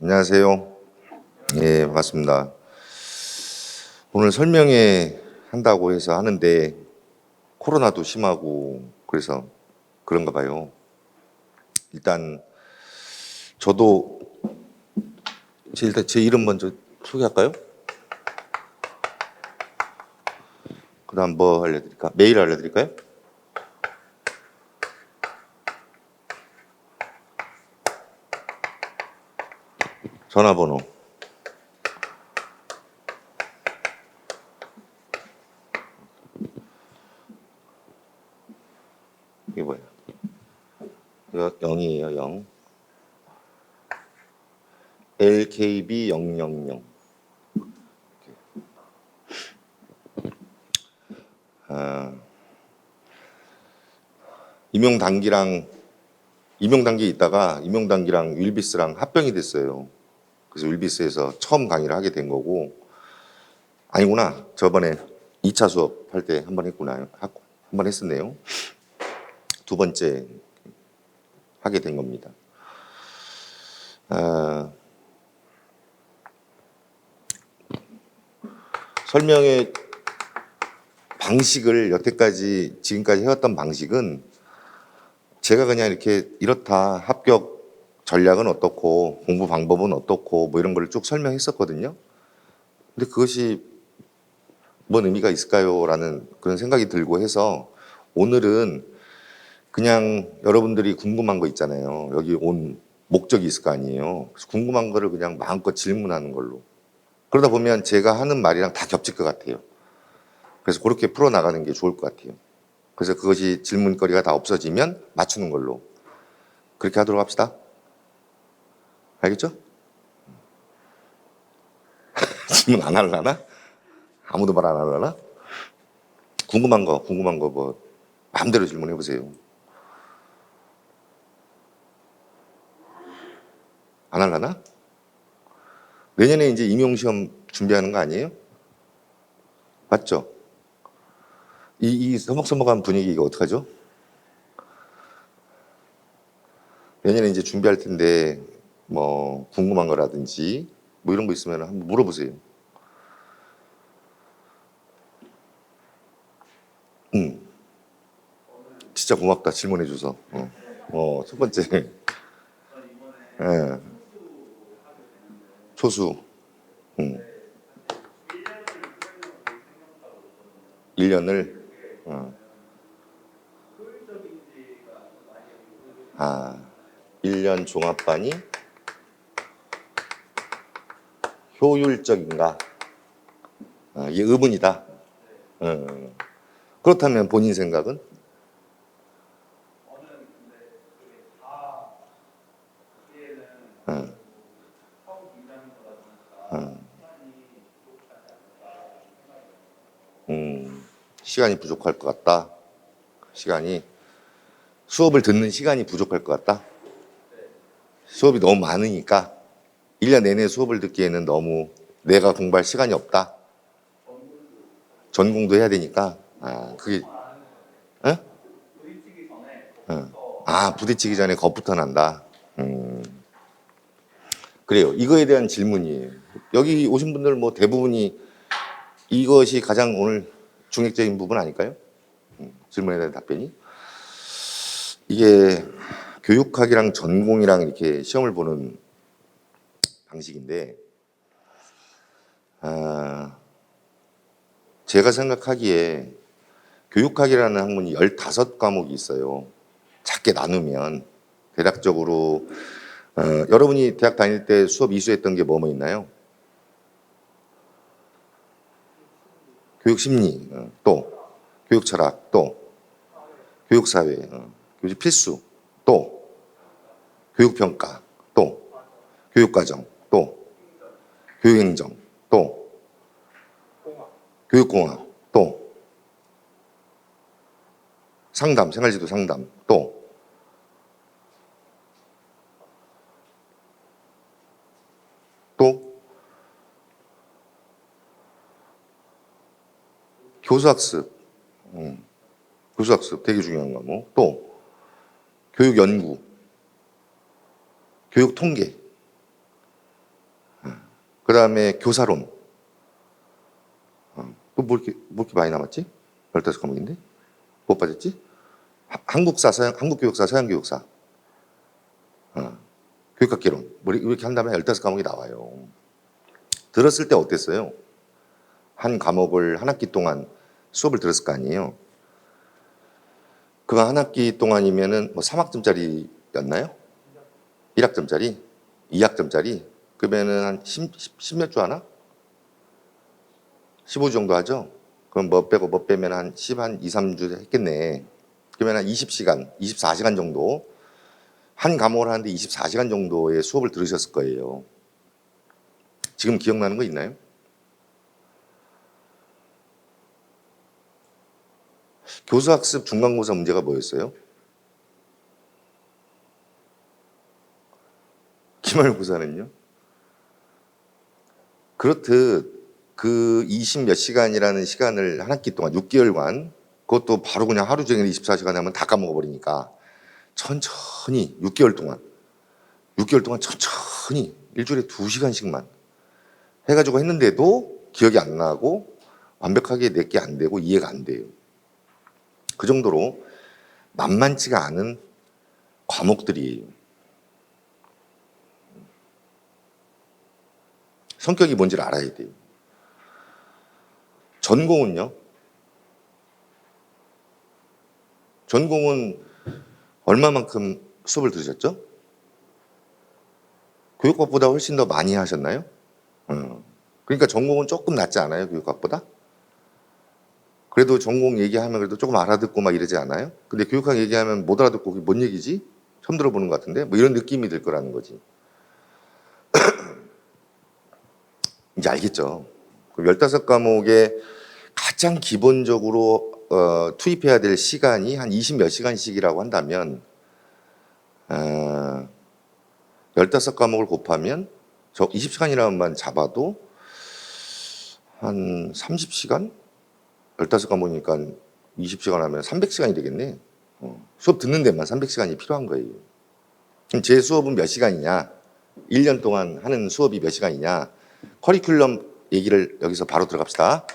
안녕하세요. 예, 반갑습니다. 오늘 설명회 한다고 해서 하는데 코로나도 심하고 그래서 그런가 봐요. 일단 저도 일단 제 이름 먼저 소개할까요? 그다음 뭐 알려드릴까? 메일 알려드릴까요? 전화번호. 이게 뭐야? 이거 0이에요, 0. LKB 000. 임용단기 있다가 임용단기랑 윌비스랑 합병이 됐어요. 그래서 윌비스에서 처음 강의를 하게 된 거고, 아니구나. 저번에 2차 수업 할 때 한 번 했구나. 한 번 했었네요. 두 번째 하게 된 겁니다. 설명의 방식을 여태까지 지금까지 해왔던 방식은 제가 그냥 이렇게 이렇다 합격 전략은 어떻고 공부 방법은 어떻고 뭐 이런 걸 쭉 설명했었거든요. 근데 그것이 뭔 의미가 있을까요? 라는 그런 생각이 들고 해서 오늘은 그냥 여러분들이 궁금한 거 있잖아요. 여기 온 목적이 있을 거 아니에요. 그래서 궁금한 거를 그냥 마음껏 질문하는 걸로. 그러다 보면 제가 하는 말이랑 다 겹칠 것 같아요. 그래서 그렇게 풀어나가는 게 좋을 것 같아요. 그래서 그것이 질문거리가 다 없어지면 맞추는 걸로. 그렇게 하도록 합시다. 알겠죠? 질문 안 하려나? 아무도 말 안 하려나? 궁금한 거 뭐 마음대로 질문해 보세요. 안 하려나? 내년에 이제 임용시험 준비하는 거 아니에요? 맞죠? 이 서먹서먹한 분위기 이거 어떡하죠? 내년에 이제 준비할 텐데 뭐 궁금한 거라든지 뭐 이런 거 있으면 한번 물어보세요. 진짜 고맙다 질문해줘서. 첫 번째. 예, 초수. 1년을 1년 종합반이 효율적인가? 이게 의문이다. 그렇다면 본인 생각은? 시간이 부족할 것 같다. 시간이 수업을 듣는 시간이 부족할 것 같다. 수업이 너무 많으니까 1년 내내 수업을 듣기에는 너무 내가 공부할 시간이 없다. 전공도 해야 되니까. 그게 어? 부딪히기 전에 겁부터 난다. 그래요. 이거에 대한 질문이에요. 여기 오신 분들 뭐 대부분이 이것이 가장 오늘 중핵적인 부분 아닐까요? 질문에 대한 답변이. 이게 교육학이랑 전공이랑 이렇게 시험을 보는 방식인데, 제가 생각하기에 교육학이라는 학문이 15과목이 있어요. 작게 나누면 대략적으로 여러분이 대학 다닐 때 수업 이수했던 게 뭐 있나요? 교육심리, 또 교육철학, 또 교육사회, 교육 필수, 또 교육평가, 또 교육과정, 또 교육행정, 또 교육공학, 또 상담, 생활지도 상담, 또 교수학습, 교수학습 되게 중요한 과목, 또 교육연구, 교육통계, 그 다음에 교사론. 또 뭐 이렇게 많이 남았지? 15과목인데? 못 빠졌지? 한국사, 한국교육사, 서양교육사. 교육학개론. 뭐 이렇게 한다면 15과목이 나와요. 들었을 때 어땠어요? 한 과목을 한 학기 동안 수업을 들었을 거 아니에요? 그거 한 학기 동안이면은 뭐 3학점짜리였나요? 1학점짜리? 2학점짜리? 그러면은 한 10몇 주 하나? 15주 정도 하죠? 그럼 뭐 빼고 뭐 빼면 한 2, 3주 했겠네. 그러면 한 20시간, 24시간 정도 한 과목을 하는데 24시간 정도의 수업을 들으셨을 거예요. 지금 기억나는 거 있나요? 교수학습 중간고사 문제가 뭐였어요? 기말고사는요? 그렇듯 그 20 몇 시간이라는 시간을 한 학기 동안 6개월간 그것도 바로 그냥 하루 종일 24시간 하면 다 까먹어버리니까 천천히 6개월 동안 천천히 일주일에 2시간씩만 해가지고 했는데도 기억이 안 나고 완벽하게 내게 안 되고 이해가 안 돼요. 그 정도로 만만치가 않은 과목들이에요. 성격이 뭔지를 알아야 돼요. 전공은요? 전공은 얼마만큼 수업을 들으셨죠? 교육학보다 훨씬 더 많이 하셨나요? 그러니까 전공은 조금 낫지 않아요? 교육학보다? 그래도 전공 얘기하면 그래도 조금 알아듣고 막 이러지 않아요? 근데 교육학 얘기하면 못 알아듣고 그게 뭔 얘기지? 처음 들어보는 것 같은데? 뭐 이런 느낌이 들 거라는 거지. 이제 알겠죠? 15과목에 가장 기본적으로 투입해야 될 시간이 한 20 몇 시간씩이라고 한다면 15과목을 곱하면 저 20시간이라만 잡아도 한 30시간? 15과목이니까 20시간 하면 300시간이 되겠네. 수업 듣는 데만 300시간이 필요한 거예요. 그럼 제 수업은 몇 시간이냐? 1년 동안 하는 수업이 몇 시간이냐? 커리큘럼 얘기를 여기서 바로 들어갑시다.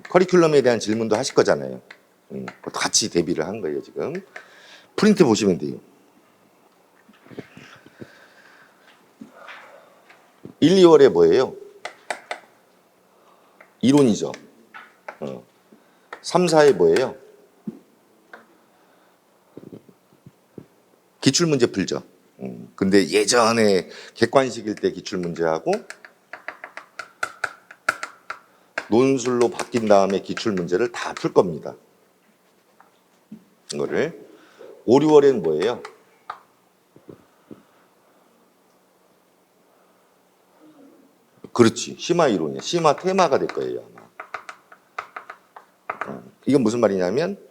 커리큘럼에 대한 질문도 하실 거잖아요. 그것도 같이 대비를 한 거예요, 지금. 프린트 보시면 돼요. 1, 2월에 뭐예요? 이론이죠. 3, 4에 뭐예요? 기출문제 풀죠. 근데 예전에 객관식일 때 기출문제하고 논술로 바뀐 다음에 기출문제를 다 풀 겁니다. 이거를. 5, 6월에는 뭐예요? 그렇지. 심화 이론이야. 심화 테마가 될 거예요, 아마. 이건 무슨 말이냐면,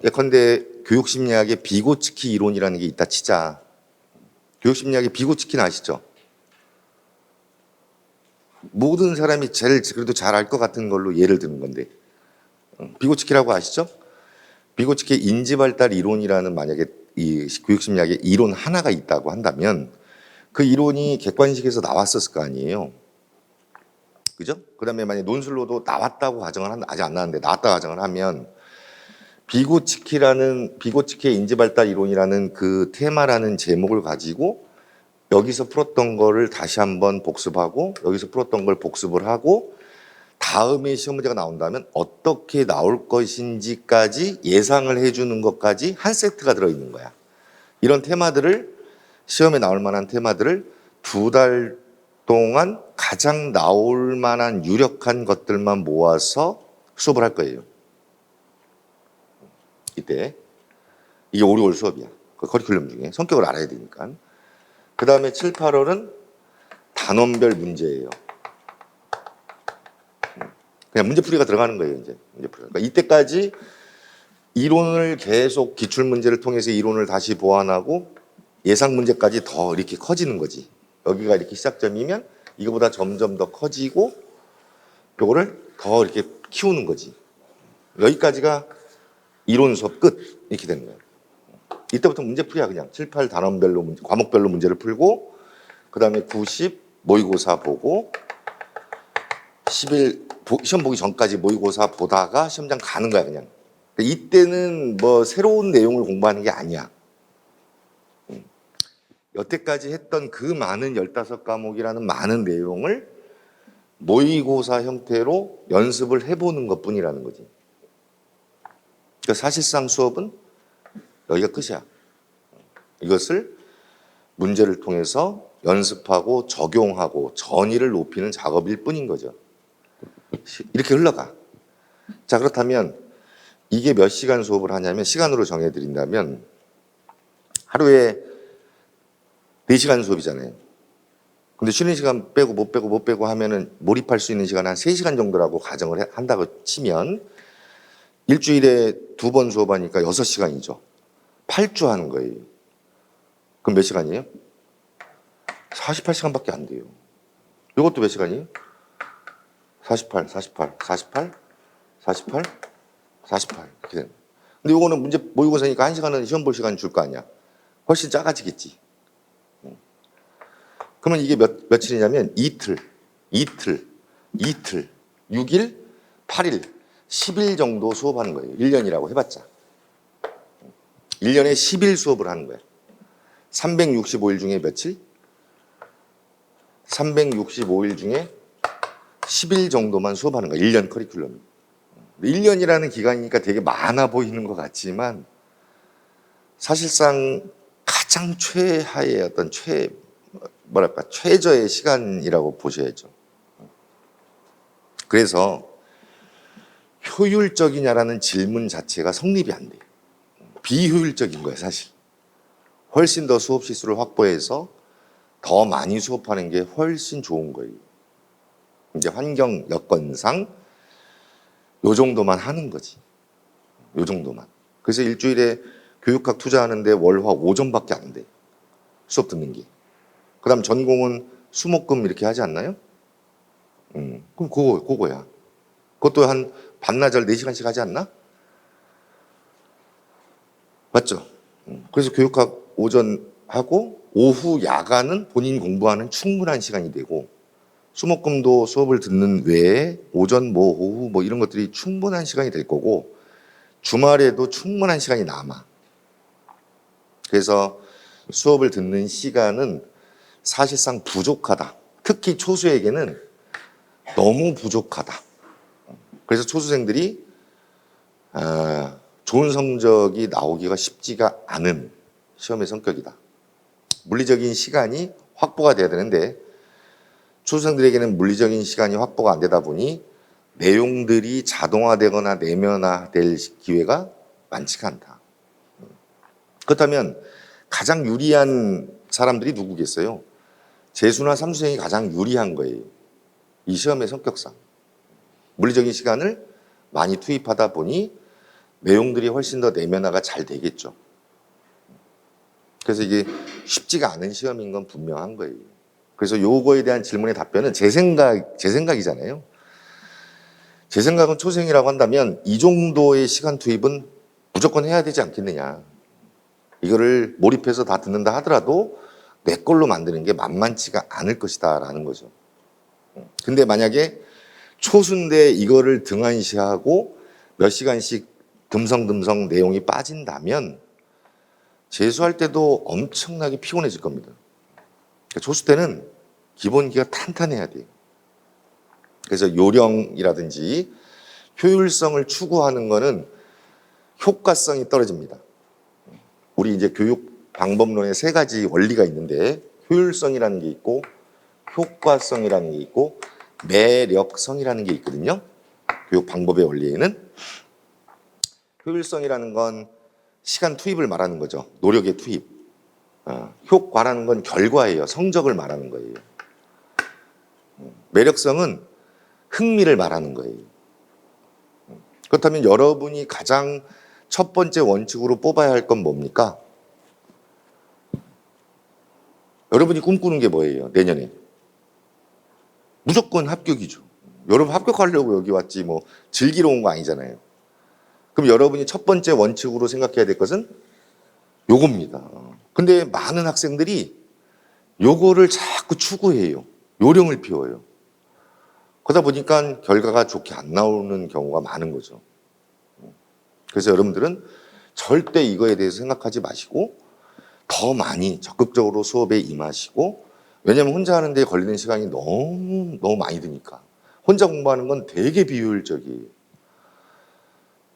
예컨대 교육심리학의 비고치키 이론이라는 게 있다 치자. 교육심리학의 비고치키는 아시죠? 모든 사람이 제일 그래도 잘 알 것 같은 걸로 예를 드는 건데. 비고치키라고 아시죠? 비고치키 인지발달 이론이라는 만약에 이 교육심리학의 이론 하나가 있다고 한다면 그 이론이 객관식에서 나왔었을 거 아니에요. 그죠? 그 다음에 만약에 논술로도 나왔다고 가정을 한다, 아직 안 나왔는데 나왔다고 가정을 하면 비고치키의 인지발달 이론이라는 그 테마라는 제목을 가지고 여기서 풀었던 거를 다시 한번 복습하고 여기서 풀었던 걸 복습을 하고 다음에 시험 문제가 나온다면 어떻게 나올 것인지까지 예상을 해주는 것까지 한 세트가 들어있는 거야. 이런 테마들을 시험에 나올 만한 테마들을 2달 동안 가장 나올 만한 유력한 것들만 모아서 수업을 할 거예요. 이때 이게 5, 6월 수업이야. 그 커리큘럼 중에 성격을 알아야 되니까. 그 다음에 7, 8월은 단원별 문제예요. 그냥 문제풀이가 들어가는 거예요. 이제 문제풀이. 그러니까 이때까지 이론을 계속 기출 문제를 통해서 이론을 다시 보완하고 예상 문제까지 더 이렇게 커지는 거지. 여기가 이렇게 시작점이면 이거보다 점점 더 커지고 요거를 더 이렇게 키우는 거지. 여기까지가 이론 수업 끝 이렇게 되는 거예요. 이때부터 문제풀이야 그냥 7, 8 단원별로 문제, 과목별로 문제를 풀고 그 다음에 9, 10 모의고사 보고 10일 시험 보기 전까지 모의고사 보다가 시험장 가는 거야 그냥. 이때는 뭐 새로운 내용을 공부하는 게 아니야. 여태까지 했던 그 많은 15과목이라는 많은 내용을 모의고사 형태로 연습을 해보는 것뿐이라는 거지. 그러니까 사실상 수업은 여기가 끝이야. 이것을 문제를 통해서 연습하고 적용하고 전의를 높이는 작업일 뿐인 거죠. 이렇게 흘러가. 자, 그렇다면 이게 몇 시간 수업을 하냐면 시간으로 정해드린다면 하루에 4시간 수업이잖아요. 근데 쉬는 시간 빼고 못 빼고 하면은 몰입할 수 있는 시간 한 3시간 정도라고 가정을 한다고 치면 일주일에 2번 수업하니까 6시간이죠. 8주 하는 거예요. 그럼 몇 시간이에요? 48시간밖에 안 돼요. 이것도 몇 시간이에요? 48 이렇게 되는. 근데 이거는 문제 모의고사니까 1시간은 시험 볼 시간 줄 거 아니야. 훨씬 작아지겠지. 그러면 이게 며칠이냐면 이틀, 6일, 8일, 10일 정도 수업하는 거예요. 1년이라고 해봤자. 1년에 10일 수업을 하는 거야. 365일 중에 며칠? 365일 중에 10일 정도만 수업하는 거야. 1년 커리큘럼이. 1년이라는 기간이니까 되게 많아 보이는 것 같지만 사실상 가장 최하의 어떤 최저의 시간이라고 보셔야죠. 그래서 효율적이냐라는 질문 자체가 성립이 안 돼요. 비효율적인 거예요, 사실. 훨씬 더 수업 시수를 확보해서 더 많이 수업하는 게 훨씬 좋은 거예요. 이제 환경 여건상 요 정도만 하는 거지. 요 정도만. 그래서 일주일에 교육학 투자하는데 월화 5점밖에 안 돼. 수업 듣는 게. 그다음 전공은 수목금 이렇게 하지 않나요? 그럼 그거야. 그것도 한 반나절 4시간씩 하지 않나? 맞죠? 그래서 교육학 오전 하고 오후 야간은 본인 공부하는 충분한 시간이 되고 수목금도 수업을 듣는 외에 오전 오후 이런 것들이 충분한 시간이 될 거고 주말에도 충분한 시간이 남아. 그래서 수업을 듣는 시간은 사실상 부족하다. 특히 초수에게는 너무 부족하다. 그래서 초수생들이 좋은 성적이 나오기가 쉽지가 않은 시험의 성격이다. 물리적인 시간이 확보가 돼야 되는데 초수생들에게는 물리적인 시간이 확보가 안 되다 보니 내용들이 자동화되거나 내면화될 기회가 많지가 않다. 그렇다면 가장 유리한 사람들이 누구겠어요? 재수나 삼수생이 가장 유리한 거예요. 이 시험의 성격상. 물리적인 시간을 많이 투입하다 보니 내용들이 훨씬 더 내면화가 잘 되겠죠. 그래서 이게 쉽지가 않은 시험인 건 분명한 거예요. 그래서 요거에 대한 질문의 답변은 제 생각이잖아요. 제 생각은 초생이라고 한다면 이 정도의 시간 투입은 무조건 해야 되지 않겠느냐. 이거를 몰입해서 다 듣는다 하더라도 내 걸로 만드는 게 만만치가 않을 것이다 라는 거죠. 근데 만약에 초수인데 이거를 등한시하고 몇 시간씩 듬성듬성 내용이 빠진다면 재수할 때도 엄청나게 피곤해질 겁니다. 초수 때는 기본기가 탄탄해야 돼요. 그래서 요령이라든지 효율성을 추구하는 거는 효과성이 떨어집니다. 우리 이제 교육 방법론에 3가지 원리가 있는데 효율성이라는 게 있고 효과성이라는 게 있고 매력성이라는 게 있거든요. 교육 방법의 원리에는 효율성이라는 건 시간 투입을 말하는 거죠. 노력의 투입. 효과라는 건 결과예요. 성적을 말하는 거예요. 매력성은 흥미를 말하는 거예요. 그렇다면 여러분이 가장 첫 번째 원칙으로 뽑아야 할 건 뭡니까? 여러분이 꿈꾸는 게 뭐예요? 내년에. 무조건 합격이죠. 여러분 합격하려고 여기 왔지 뭐 즐기러 온 거 아니잖아요. 그럼 여러분이 첫 번째 원칙으로 생각해야 될 것은 요겁니다. 근데 많은 학생들이 요거를 자꾸 추구해요. 요령을 피워요. 그러다 보니까 결과가 좋게 안 나오는 경우가 많은 거죠. 그래서 여러분들은 절대 이거에 대해서 생각하지 마시고 더 많이 적극적으로 수업에 임하시고, 왜냐하면 혼자 하는데 걸리는 시간이 너무 많이 드니까. 혼자 공부하는 건 되게 비효율적이에요.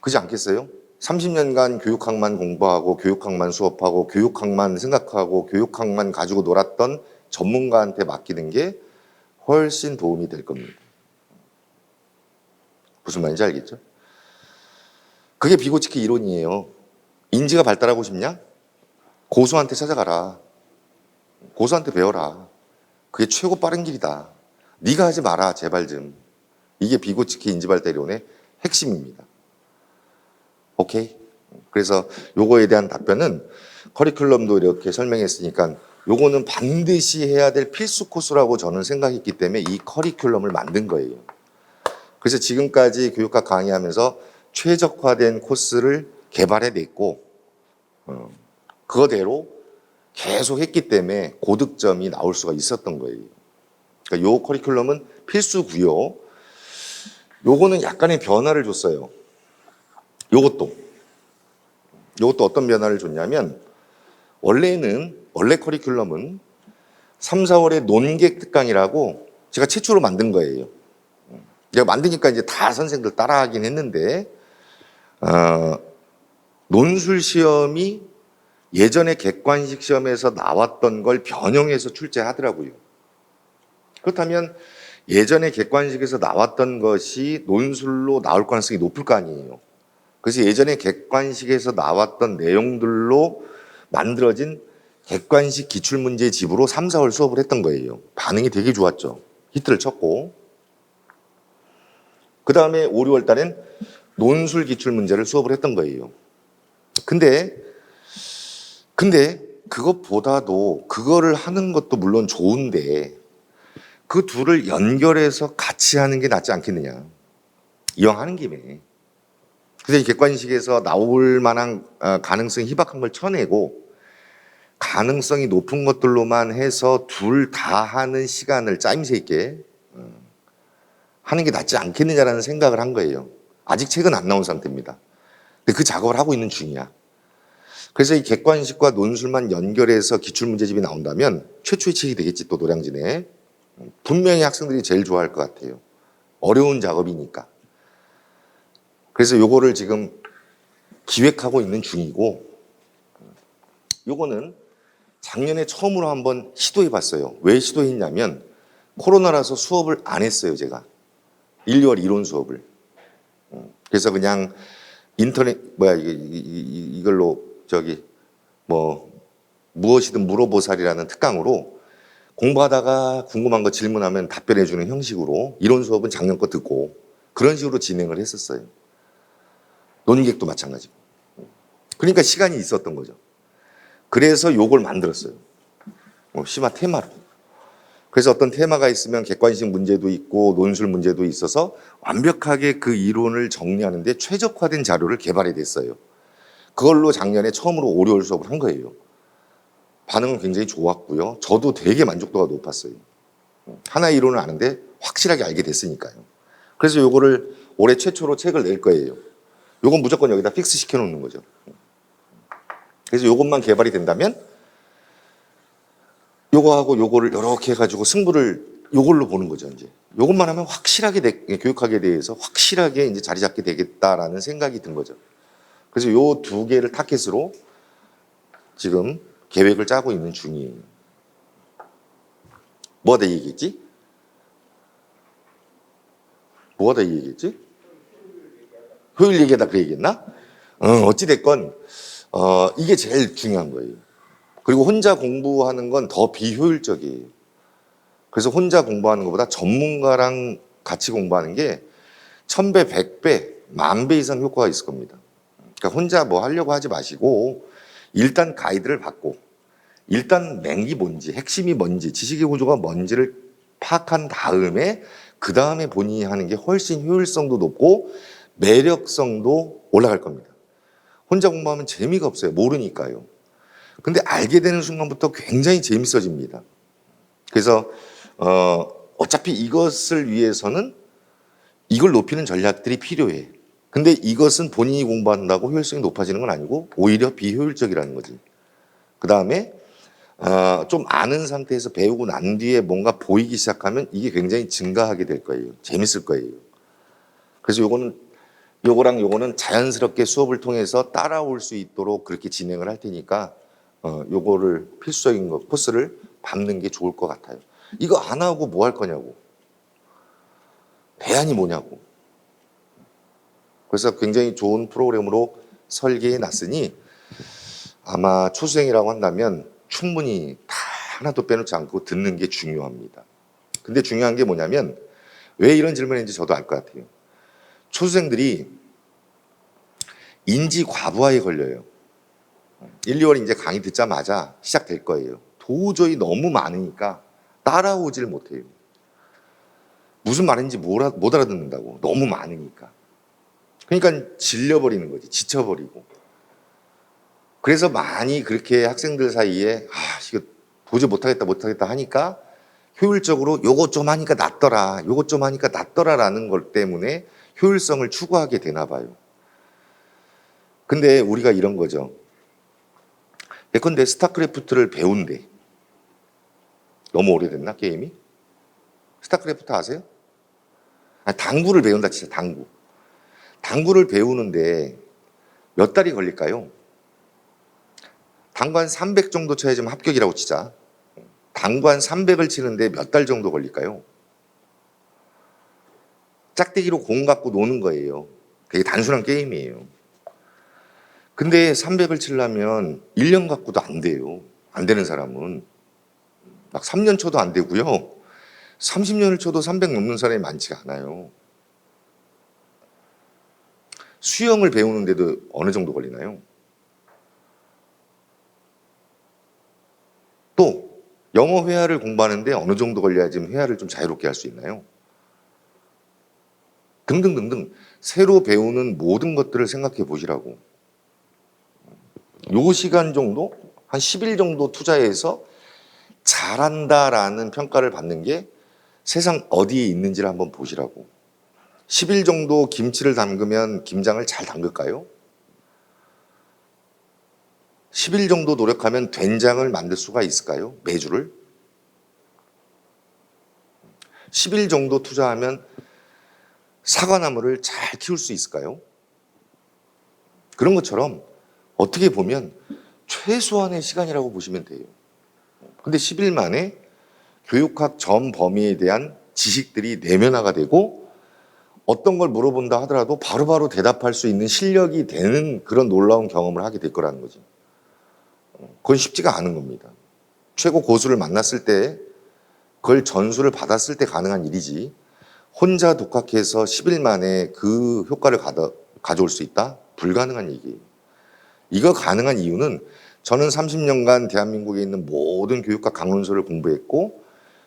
그렇지 않겠어요? 30년간 교육학만 공부하고 교육학만 수업하고 교육학만 생각하고 교육학만 가지고 놀았던 전문가한테 맡기는 게 훨씬 도움이 될 겁니다. 무슨 말인지 알겠죠? 그게 비고치키 이론이에요. 인지가 발달하고 싶냐? 고수한테 찾아가라. 고수한테 배워라. 그게 최고 빠른 길이다. 네가 하지 마라, 제발 좀. 이게 비고치키 인지발달 이론의 핵심입니다. 오케이? 그래서 요거에 대한 답변은 커리큘럼도 이렇게 설명했으니까 요거는 반드시 해야 될 필수 코스라고 저는 생각했기 때문에 이 커리큘럼을 만든 거예요. 그래서 지금까지 교육학 강의하면서 최적화된 코스를 개발해냈고 그거대로 계속 했기 때문에 고득점이 나올 수가 있었던 거예요. 그러니까 요 커리큘럼은 필수고요. 요거는 약간의 변화를 줬어요. 요것도 어떤 변화를 줬냐면 원래 커리큘럼은 3, 4월에 논객 특강이라고 제가 최초로 만든 거예요. 제가 만드니까 이제 다 선생들 따라하긴 했는데 논술 시험이 예전에 객관식 시험에서 나왔던 걸 변형해서 출제하더라고요. 그렇다면 예전에 객관식에서 나왔던 것이 논술로 나올 가능성이 높을 거 아니에요. 그래서 예전에 객관식에서 나왔던 내용들로 만들어진 객관식 기출문제 집으로 3, 4월 수업을 했던 거예요. 반응이 되게 좋았죠. 히트를 쳤고. 그 다음에 5, 6월 달엔 논술 기출문제를 수업을 했던 거예요. 근데 그것보다도 그거를 하는 것도 물론 좋은데 그 둘을 연결해서 같이 하는 게 낫지 않겠느냐. 이왕 하는 김에. 그래서 객관식에서 나올 만한 가능성이 희박한 걸 쳐내고 가능성이 높은 것들로만 해서 둘 다 하는 시간을 짜임새 있게 하는 게 낫지 않겠느냐라는 생각을 한 거예요. 아직 책은 안 나온 상태입니다. 근데 그 작업을 하고 있는 중이야. 그래서 이 객관식과 논술만 연결해서 기출문제집이 나온다면 최초의 책이 되겠지, 또 노량진에. 분명히 학생들이 제일 좋아할 것 같아요. 어려운 작업이니까. 그래서 요거를 지금 기획하고 있는 중이고, 요거는 작년에 처음으로 한번 시도해 봤어요. 왜 시도했냐면 코로나라서 수업을 안 했어요, 제가. 1, 2월 이론 수업을. 그래서 그냥 인터넷 이걸로 무엇이든 물어보살이라는 특강으로 공부하다가 궁금한 거 질문하면 답변해 주는 형식으로 이론 수업은 작년 거 듣고 그런 식으로 진행을 했었어요. 논객도 마찬가지고. 그러니까 시간이 있었던 거죠. 그래서 요걸 만들었어요. 심화 테마로. 그래서 어떤 테마가 있으면 객관식 문제도 있고 논술 문제도 있어서 완벽하게 그 이론을 정리하는 데 최적화된 자료를 개발해 냈어요. 그걸로 작년에 처음으로 5, 6월 수업을 한 거예요. 반응은 굉장히 좋았고요. 저도 되게 만족도가 높았어요. 하나의 이론을 아는데 확실하게 알게 됐으니까요. 그래서 요거를 올해 최초로 책을 낼 거예요. 요건 무조건 여기다 픽스 시켜놓는 거죠. 그래서 요것만 개발이 된다면 요거하고 요거를 이렇게 해가지고 승부를 요걸로 보는 거죠, 이제. 요것만 하면 확실하게 교육학에 대해서 확실하게 이제 자리 잡게 되겠다라는 생각이 든 거죠. 그래서 요 두 개를 타겟으로 지금 계획을 짜고 있는 중이에요. 뭐하다 얘기했지? 효율 얘기하다 그 얘기했나? 어찌됐건, 이게 제일 중요한 거예요. 그리고 혼자 공부하는 건 더 비효율적이에요. 그래서 혼자 공부하는 것보다 전문가랑 같이 공부하는 게 1000배, 100배, 10,000배 이상 효과가 있을 겁니다. 그러니까 혼자 뭐 하려고 하지 마시고 일단 가이드를 받고 일단 맥이 뭔지, 핵심이 뭔지, 지식의 구조가 뭔지를 파악한 다음에 그 다음에 본인이 하는 게 훨씬 효율성도 높고 매력성도 올라갈 겁니다. 혼자 공부하면 재미가 없어요. 모르니까요. 근데 알게 되는 순간부터 굉장히 재밌어집니다. 그래서 어차피 이것을 위해서는 이걸 높이는 전략들이 필요해. 근데 이것은 본인이 공부한다고 효율성이 높아지는 건 아니고 오히려 비효율적이라는 거지. 그 다음에 좀 아는 상태에서 배우고 난 뒤에 뭔가 보이기 시작하면 이게 굉장히 증가하게 될 거예요. 재밌을 거예요. 그래서 요거랑 요거는 자연스럽게 수업을 통해서 따라올 수 있도록 그렇게 진행을 할 테니까 요거를 필수적인 거 코스를 밟는 게 좋을 것 같아요. 이거 안 하고 뭐 할 거냐고. 대안이 뭐냐고. 그래서 굉장히 좋은 프로그램으로 설계해 놨으니 아마 초수생이라고 한다면 충분히 다 하나도 빼놓지 않고 듣는 게 중요합니다. 근데 중요한 게 뭐냐면 왜 이런 질문인지 저도 알 것 같아요. 초수생들이 인지 과부하에 걸려요. 1, 2월 이제 강의 듣자마자 시작될 거예요. 도저히 너무 많으니까 따라오질 못해요. 무슨 말인지 못 알아듣는다고. 너무 많으니까. 그러니까 질려버리는 거지. 지쳐버리고. 그래서 많이 그렇게 학생들 사이에 이거 도저히 못하겠다 하니까 효율적으로 요것 좀 하니까 낫더라. 요것 좀 하니까 낫더라라는 것 때문에 효율성을 추구하게 되나 봐요. 근데 우리가 이런 거죠. 예컨대 스타크래프트를 배운대. 너무 오래됐나 게임이? 스타크래프트 아세요? 당구를 배운다 진짜 당구. 당구를 배우는데 몇 달이 걸릴까요? 당구 한 300 정도 쳐야지 합격이라고 치자. 당구 한 300을 치는데 몇 달 정도 걸릴까요? 짝대기로 공 갖고 노는 거예요. 되게 단순한 게임이에요. 근데 300을 치려면 1년 갖고도 안 돼요. 안 되는 사람은. 막 3년 쳐도 안 되고요. 30년을 쳐도 300 넘는 사람이 많지가 않아요. 수영을 배우는데도 어느 정도 걸리나요? 또 영어 회화를 공부하는데 어느 정도 걸려야지 회화를 좀 자유롭게 할 수 있나요? 등등등등 새로 배우는 모든 것들을 생각해 보시라고. 요 시간 정도, 한 10일 정도 투자해서 잘한다라는 평가를 받는 게 세상 어디에 있는지를 한번 보시라고. 10일 정도 김치를 담그면 김장을 잘 담글까요? 10일 정도 노력하면 된장을 만들 수가 있을까요? 매주를? 10일 정도 투자하면 사과나무를 잘 키울 수 있을까요? 그런 것처럼 어떻게 보면 최소한의 시간이라고 보시면 돼요. 근데 10일 만에 교육학 전 범위에 대한 지식들이 내면화가 되고 어떤 걸 물어본다 하더라도 바로바로 대답할 수 있는 실력이 되는 그런 놀라운 경험을 하게 될 거라는 거지. 그건 쉽지가 않은 겁니다. 최고 고수를 만났을 때 그걸 전수를 받았을 때 가능한 일이지 혼자 독학해서 10일 만에 그 효과를 가져올 수 있다? 불가능한 얘기예요. 이거 가능한 이유는 저는 30년간 대한민국에 있는 모든 교육학 강론서를 공부했고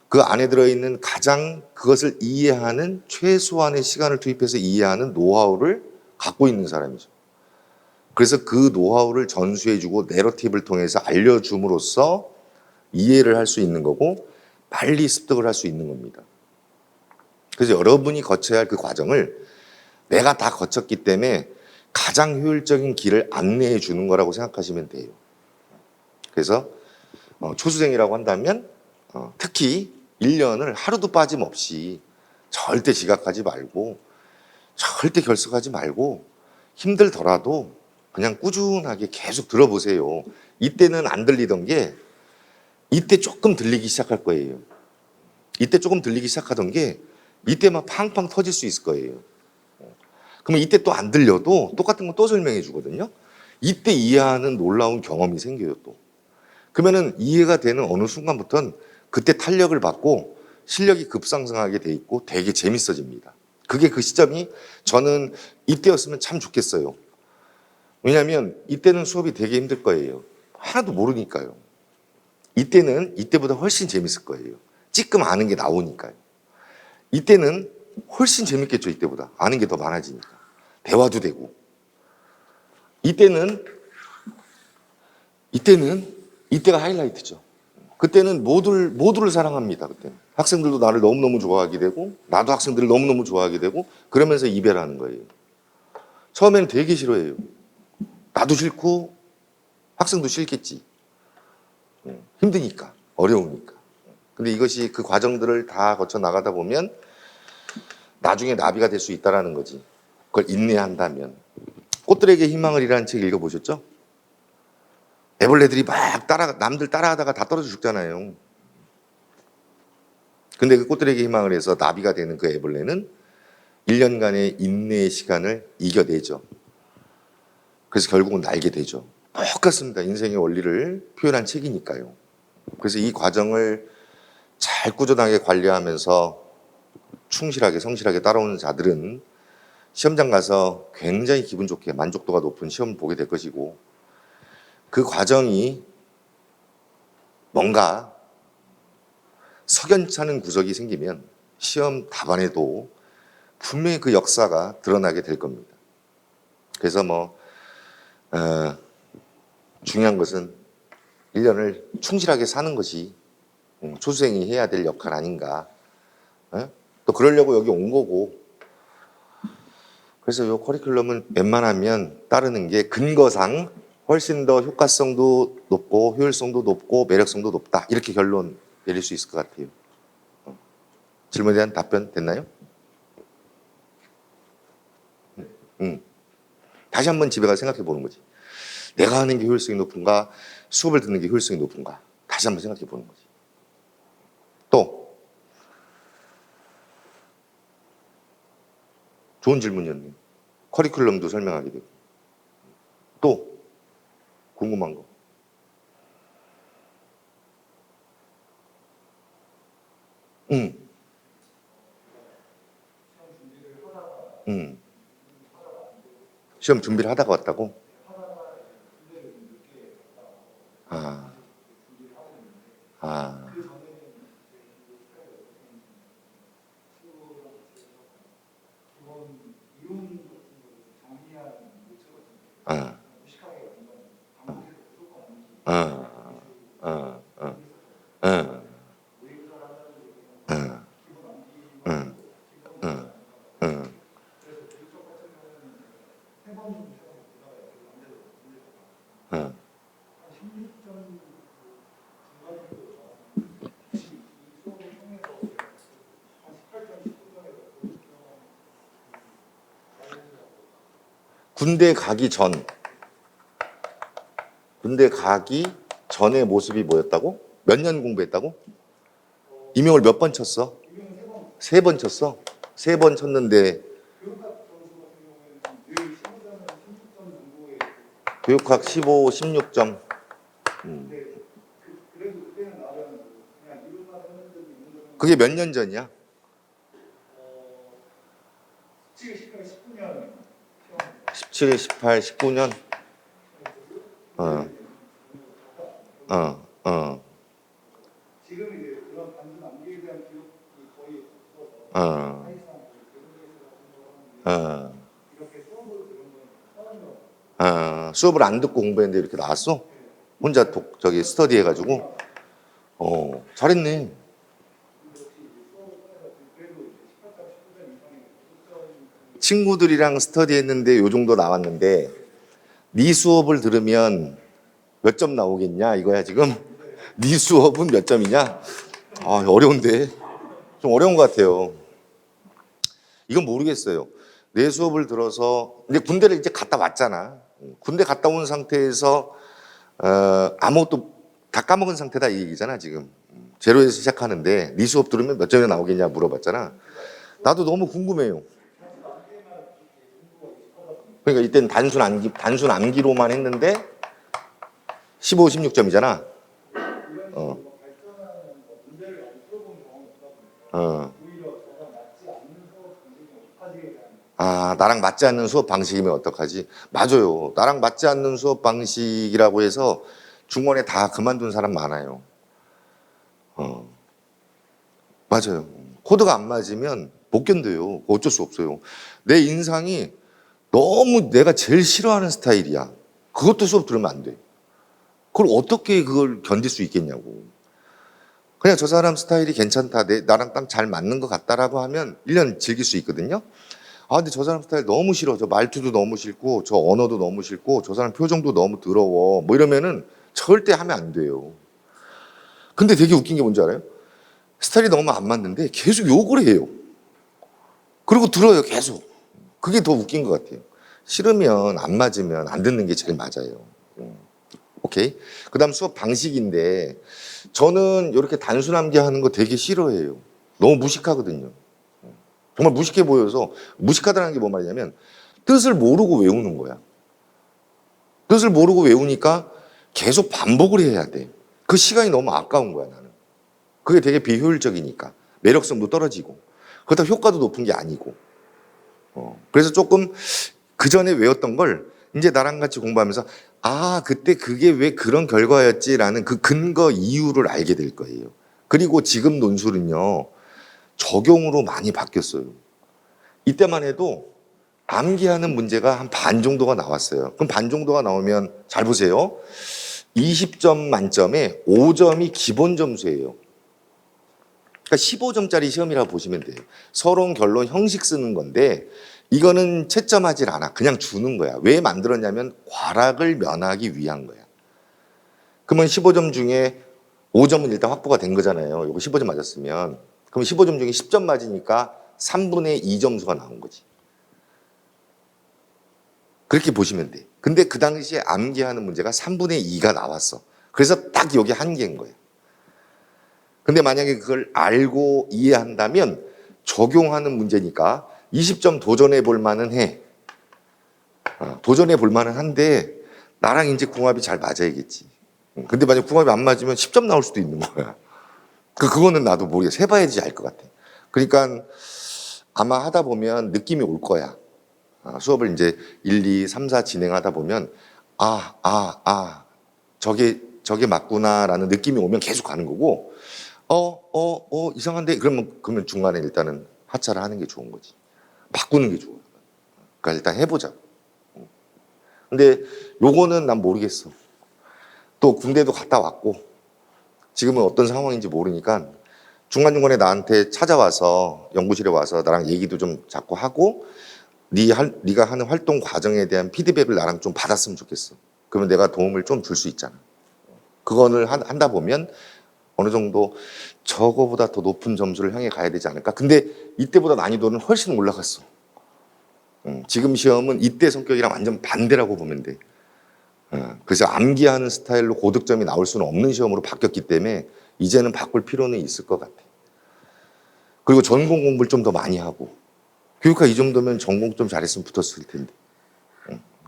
그 안에 들어있는 가장 그것을 이해하는 최소한의 시간을 투입해서 이해하는 노하우를 갖고 있는 사람이죠. 그래서 그 노하우를 전수해주고 내러티브를 통해서 알려줌으로써 이해를 할 수 있는 거고 빨리 습득을 할 수 있는 겁니다. 그래서 여러분이 거쳐야 할 그 과정을 내가 다 거쳤기 때문에 가장 효율적인 길을 안내해 주는 거라고 생각하시면 돼요. 그래서 초수생이라고 한다면 특히 1년을 하루도 빠짐없이 절대 지각하지 말고 절대 결석하지 말고 힘들더라도 그냥 꾸준하게 계속 들어보세요. 이때는 안 들리던 게 이때 조금 들리기 시작할 거예요. 이때 조금 들리기 시작하던 게 이때 막 팡팡 터질 수 있을 거예요. 그러면 이때 또 안 들려도 똑같은 거 또 설명해 주거든요. 이때 이해하는 놀라운 경험이 생겨요 또. 그러면은 이해가 되는 어느 순간부터는 그때 탄력을 받고 실력이 급상승하게 돼 있고 되게 재밌어집니다. 그게 그 시점이 저는 이때였으면 참 좋겠어요. 왜냐하면 이때는 수업이 되게 힘들 거예요. 하나도 모르니까요. 이때는 이때보다 훨씬 재밌을 거예요. 찌끔 아는 게 나오니까요. 이때는 훨씬 재밌겠죠. 이때보다 아는 게 더 많아지니까 대화도 되고. 이때가 하이라이트죠. 그때는 모두를 사랑합니다. 그때는 학생들도 나를 너무너무 좋아하게 되고 나도 학생들을 너무너무 좋아하게 되고 그러면서 이별하는 거예요. 처음에는 되게 싫어해요. 나도 싫고 학생도 싫겠지. 힘드니까, 어려우니까. 근데 이것이 그 과정들을 다 거쳐 나가다 보면 나중에 나비가 될 수 있다라는 거지. 그걸 인내한다면. 꽃들에게 희망을이라는 책 읽어보셨죠? 애벌레들이 막 남들 따라하다가 다 떨어져 죽잖아요. 근데 그 꽃들에게 희망을 해서 나비가 되는 그 애벌레는 1년간의 인내의 시간을 이겨내죠. 그래서 결국은 날게 되죠. 똑같습니다. 인생의 원리를 표현한 책이니까요. 그래서 이 과정을 잘 꾸준하게 관리하면서 충실하게 성실하게 따라오는 자들은 시험장 가서 굉장히 기분 좋게 만족도가 높은 시험을 보게 될 것이고 그 과정이 뭔가 석연찮은 구석이 생기면 시험 답안에도 분명히 그 역사가 드러나게 될 겁니다. 그래서 중요한 것은 1년을 충실하게 사는 것이 초수생이 해야 될 역할 아닌가. 또 그러려고 여기 온 거고. 그래서 이 커리큘럼은 웬만하면 따르는 게 근거상 훨씬 더 효과성도 높고 효율성도 높고 매력성도 높다. 이렇게 결론 내릴 수 있을 것 같아요. 질문에 대한 답변 됐나요? 다시 한번 집에 가서 생각해 보는 거지. 내가 하는 게 효율성이 높은가? 수업을 듣는 게 효율성이 높은가? 다시 한번 생각해 보는 거지. 또 좋은 질문이었네요. 커리큘럼도 설명하게 되고. 또 궁금한 거. 시험 준비를 하다가 왔다고? 아, 아, 아, 아, 아, 아, 아, 아. 군대 가기 전, 군대 가기 전의 모습이 뭐였다고? 몇 년 공부했다고? 임용을 몇 번 쳤어? 3번 쳤어? 3번 쳤는데 교육학 15, 16점. 그게 몇 년 전이야? 17, 18, 19년? 어, 어, 어, 어, 어. 수업을 안 듣고 공부했는데 이렇게 나왔어? 혼자 저기 스터디 해가지고? 잘했네. 친구들이랑 스터디 했는데 요 정도 나왔는데 네 수업을 들으면 몇 점 나오겠냐 이거야 지금? 네 수업은 몇 점이냐? 어려운데 좀 어려운 것 같아요. 이건 모르겠어요. 내 수업을 들어서 근데 군대를 이제 갔다 왔잖아. 군대 갔다 온 상태에서 아무것도 다 까먹은 상태다 이 얘기잖아 지금. 제로에서 시작하는데 네 수업 들으면 몇 점이 나오겠냐 물어봤잖아. 나도 너무 궁금해요. 그러니까 이때는 단순 암기로만 했는데 15, 16점이잖아. 어. 어. 나랑 맞지 않는 수업 방식이면 어떡하지? 맞아요. 나랑 맞지 않는 수업 방식이라고 해서 중원에 다 그만둔 사람 많아요. 맞아요. 코드가 안 맞으면 못 견뎌요. 어쩔 수 없어요. 내 인상이 너무 내가 제일 싫어하는 스타일이야. 그것도 수업 들으면 안 돼. 그걸 어떻게 그걸 견딜 수 있겠냐고. 그냥 저 사람 스타일이 괜찮다, 나랑 딱 잘 맞는 것 같다라고 하면 1년 즐길 수 있거든요. 아, 근데 저 사람 스타일 너무 싫어. 저 말투도 너무 싫고, 저 언어도 너무 싫고, 저 사람 표정도 너무 더러워. 뭐 이러면은 절대 하면 안 돼요. 근데 되게 웃긴 게 뭔지 알아요? 스타일이 너무 안 맞는데 계속 욕을 해요. 그리고 들어요, 계속. 그게 더 웃긴 것 같아요. 싫으면, 안 맞으면 안 듣는 게 제일 맞아요. 오케이? 그 다음 수업 방식인데, 저는 이렇게 단순 암기하는 거 되게 싫어해요. 너무 무식하거든요. 정말 무식해 보여서, 무식하다는 게 뭔 말이냐면, 뜻을 모르고 외우는 거야. 뜻을 모르고 외우니까 계속 반복을 해야 돼. 그 시간이 너무 아까운 거야, 나는. 그게 되게 비효율적이니까. 매력성도 떨어지고. 그렇다고 효과도 높은 게 아니고. 그래서 조금 그 전에 외웠던 걸 이제 나랑 같이 공부하면서 아, 그때 그게 왜 그런 결과였지라는 그 근거 이유를 알게 될 거예요. 그리고 지금 논술은요, 적용으로 많이 바뀌었어요. 이때만 해도 암기하는 문제가 한 반 정도가 나왔어요. 그럼 반 정도가 나오면 잘 보세요. 20점 만점에 5점이 기본 점수예요. 그러니까 15점짜리 시험이라고 보시면 돼요. 서론, 결론, 형식 쓰는 건데 이거는 채점하질 않아. 그냥 주는 거야. 왜 만들었냐면 과락을 면하기 위한 거야. 그러면 15점 중에 5점은 일단 확보가 된 거잖아요. 이거 15점 맞았으면. 그럼 15점 중에 10점 맞으니까 3분의 2 점수가 나온 거지. 그렇게 보시면 돼. 근데 그 당시에 암기하는 문제가 3분의 2가 나왔어. 그래서 딱 여기 한 개인 거예요. 근데 만약에 그걸 알고 이해한다면 적용하는 문제니까 20점 도전해 볼 만은 해. 도전해 볼 만은 한데 나랑 이제 궁합이 잘 맞아야겠지. 근데 만약 궁합이 안 맞으면 10점 나올 수도 있는 거야. 그거는 나도 모르겠어. 해봐야지 알 것 같아. 그러니까 아마 하다 보면 느낌이 올 거야. 수업을 이제 1, 2, 3, 4 진행하다 보면 저게 맞구나라는 느낌이 오면 계속 가는 거고 이상한데 그러면 중간에 일단은 하차를 하는 게 좋은 거지. 바꾸는 게 좋아. 그러니까 일단 해보자. 근데 요거는 난 모르겠어. 또 군대도 갔다 왔고 지금은 어떤 상황인지 모르니까 중간중간에 나한테 찾아와서 연구실에 와서 나랑 얘기도 좀 자꾸 하고 네가 하는 활동 과정에 대한 피드백을 나랑 좀 받았으면 좋겠어. 그러면 내가 도움을 좀 줄 수 있잖아. 그거를 한다 보면 어느 정도 저거보다 더 높은 점수를 향해 가야 되지 않을까? 근데 이때보다 난이도는 훨씬 올라갔어. 지금 시험은 이때 성격이랑 완전 반대라고 보면 돼. 그래서 암기하는 스타일로 고득점이 나올 수는 없는 시험으로 바뀌었기 때문에 이제는 바꿀 필요는 있을 것 같아. 그리고 전공 공부를 좀 더 많이 하고 교육과 이 정도면 전공 좀 잘했으면 붙었을 텐데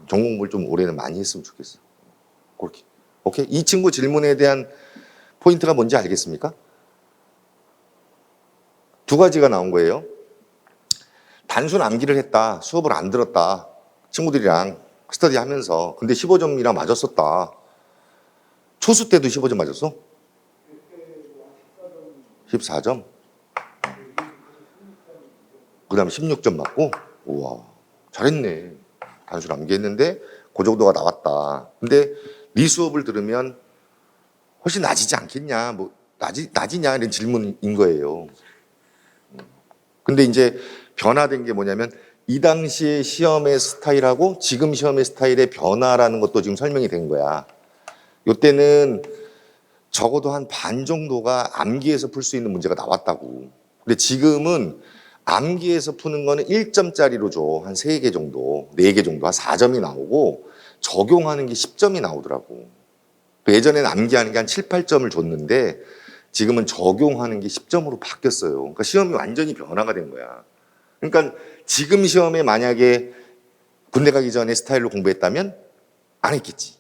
전공 공부를 좀 올해는 많이 했으면 좋겠어. 그렇게. 오케이? 이 친구 질문에 대한 포인트가 뭔지 알겠습니까? 두 가지가 나온 거예요. 단순 암기를 했다. 수업을 안 들었다. 친구들이랑 스터디 하면서. 근데 15점이랑 맞았었다. 초수 때도 15점 맞았어? 14점? 그 다음에 16점 맞고? 우와, 잘했네. 단순 암기했는데 그 정도가 나왔다. 근데 네 수업을 들으면 훨씬 낮이지 않겠냐? 뭐 낮이냐? 이런 질문인 거예요. 근데 이제 변화된 게 뭐냐면 이 당시의 시험의 스타일하고 지금 시험의 스타일의 변화라는 것도 지금 설명이 된 거야. 이때는 적어도 한 반 정도가 암기해서 풀 수 있는 문제가 나왔다고. 근데 지금은 암기해서 푸는 거는 1점짜리로 줘. 한 3개 정도, 4개 정도, 한 4점이 나오고 적용하는 게 10점이 나오더라고. 예전에는 암기하는 게 한 7, 8점을 줬는데 지금은 적용하는 게 10점으로 바뀌었어요. 그러니까 시험이 완전히 변화가 된 거야. 그러니까 지금 시험에 만약에 군대 가기 전에 스타일로 공부했다면 안 했겠지.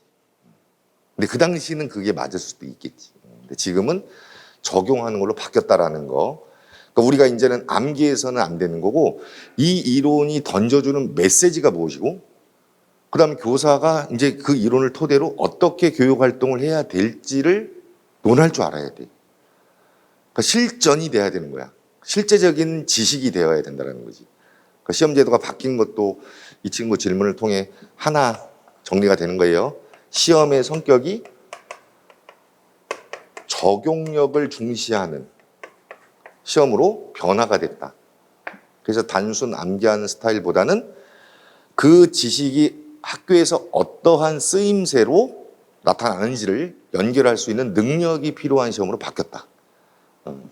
근데 그 당시는 그게 맞을 수도 있겠지. 근데 지금은 적용하는 걸로 바뀌었다라는 거. 그러니까 우리가 이제는 암기해서는 안 되는 거고 이 이론이 던져주는 메시지가 무엇이고 그다음에 교사가 이제 그 이론을 토대로 어떻게 교육 활동을 해야 될지를 논할 줄 알아야 돼. 그러니까 실전이 돼야 되는 거야. 실제적인 지식이 되어야 된다는 거지. 그러니까 시험 제도가 바뀐 것도 이 친구 질문을 통해 하나 정리가 되는 거예요. 시험의 성격이 적용력을 중시하는 시험으로 변화가 됐다. 그래서 단순 암기하는 스타일보다는 그 지식이 학교에서 어떠한 쓰임새로 나타나는지를 연결할 수 있는 능력이 필요한 시험으로 바뀌었다.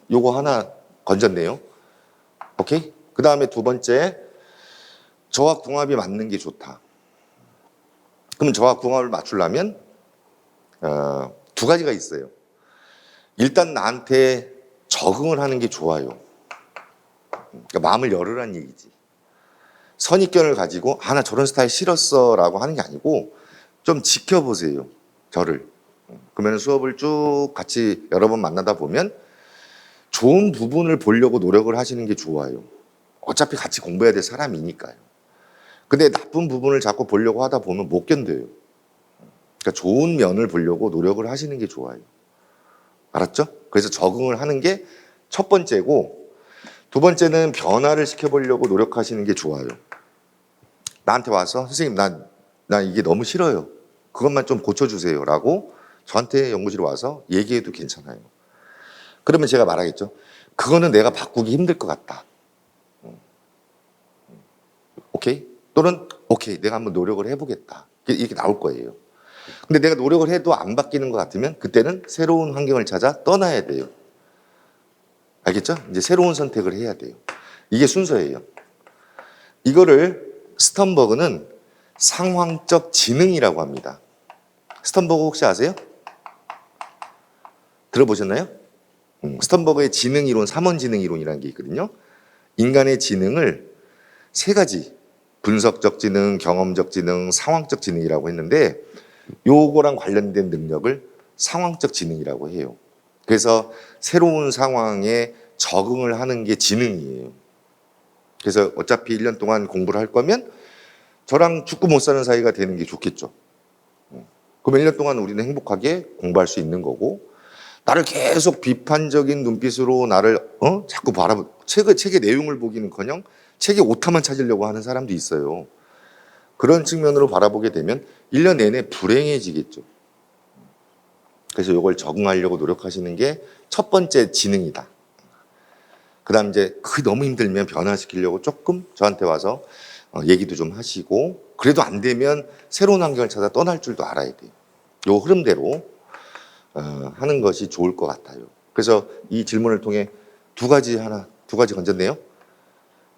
요거 하나 건졌네요. 오케이? 그 다음에 두 번째, 저학궁합이 맞는 게 좋다. 그러면 저학궁합을 맞추려면 두 가지가 있어요. 일단 나한테 적응을 하는 게 좋아요. 그러니까 마음을 열으란 얘기지. 선입견을 가지고 나 저런 스타일 싫었어 라고 하는 게 아니고 좀 지켜보세요. 저를. 그러면 수업을 쭉 같이 여러 번 만나다 보면 좋은 부분을 보려고 노력을 하시는 게 좋아요. 어차피 같이 공부해야 될 사람이니까요. 근데 나쁜 부분을 자꾸 보려고 하다 보면 못 견뎌요. 그러니까 좋은 면을 보려고 노력을 하시는 게 좋아요. 알았죠? 그래서 적응을 하는 게 첫 번째고, 두 번째는 변화를 시켜보려고 노력하시는 게 좋아요. 나한테 와서 선생님 나 이게 너무 싫어요. 그것만 좀 고쳐주세요 라고 저한테 연구실에 와서 얘기해도 괜찮아요. 그러면 제가 말하겠죠. 그거는 내가 바꾸기 힘들 것 같다. 오케이? 또는 오케이 내가 한번 노력을 해보겠다. 이렇게 나올 거예요. 근데 내가 노력을 해도 안 바뀌는 것 같으면 그때는 새로운 환경을 찾아 떠나야 돼요. 알겠죠? 이제 새로운 선택을 해야 돼요. 이게 순서예요. 이거를 스턴버그는 상황적 지능이라고 합니다. 스턴버그 혹시 아세요? 들어보셨나요? 스턴버그의 지능 이론, 3원 지능 이론이라는 게 있거든요. 인간의 지능을 세 가지, 분석적 지능, 경험적 지능, 상황적 지능이라고 했는데 요거랑 관련된 능력을 상황적 지능이라고 해요. 그래서 새로운 상황에 적응을 하는 게 지능이에요. 그래서 어차피 1년 동안 공부를 할 거면 저랑 죽고 못 사는 사이가 되는 게 좋겠죠. 그러면 1년 동안 우리는 행복하게 공부할 수 있는 거고, 나를 계속 비판적인 눈빛으로 나를 자꾸 책의 내용을 보기는커녕 책의 오타만 찾으려고 하는 사람도 있어요. 그런 측면으로 바라보게 되면 1년 내내 불행해지겠죠. 그래서 이걸 적응하려고 노력하시는 게 첫 번째 지능이다. 그 다음 이제 그게 너무 힘들면 변화시키려고 조금 저한테 와서 얘기도 좀 하시고, 그래도 안 되면 새로운 환경을 찾아 떠날 줄도 알아야 돼요. 요 흐름대로 하는 것이 좋을 것 같아요. 그래서 이 질문을 통해 두 가지 건졌네요.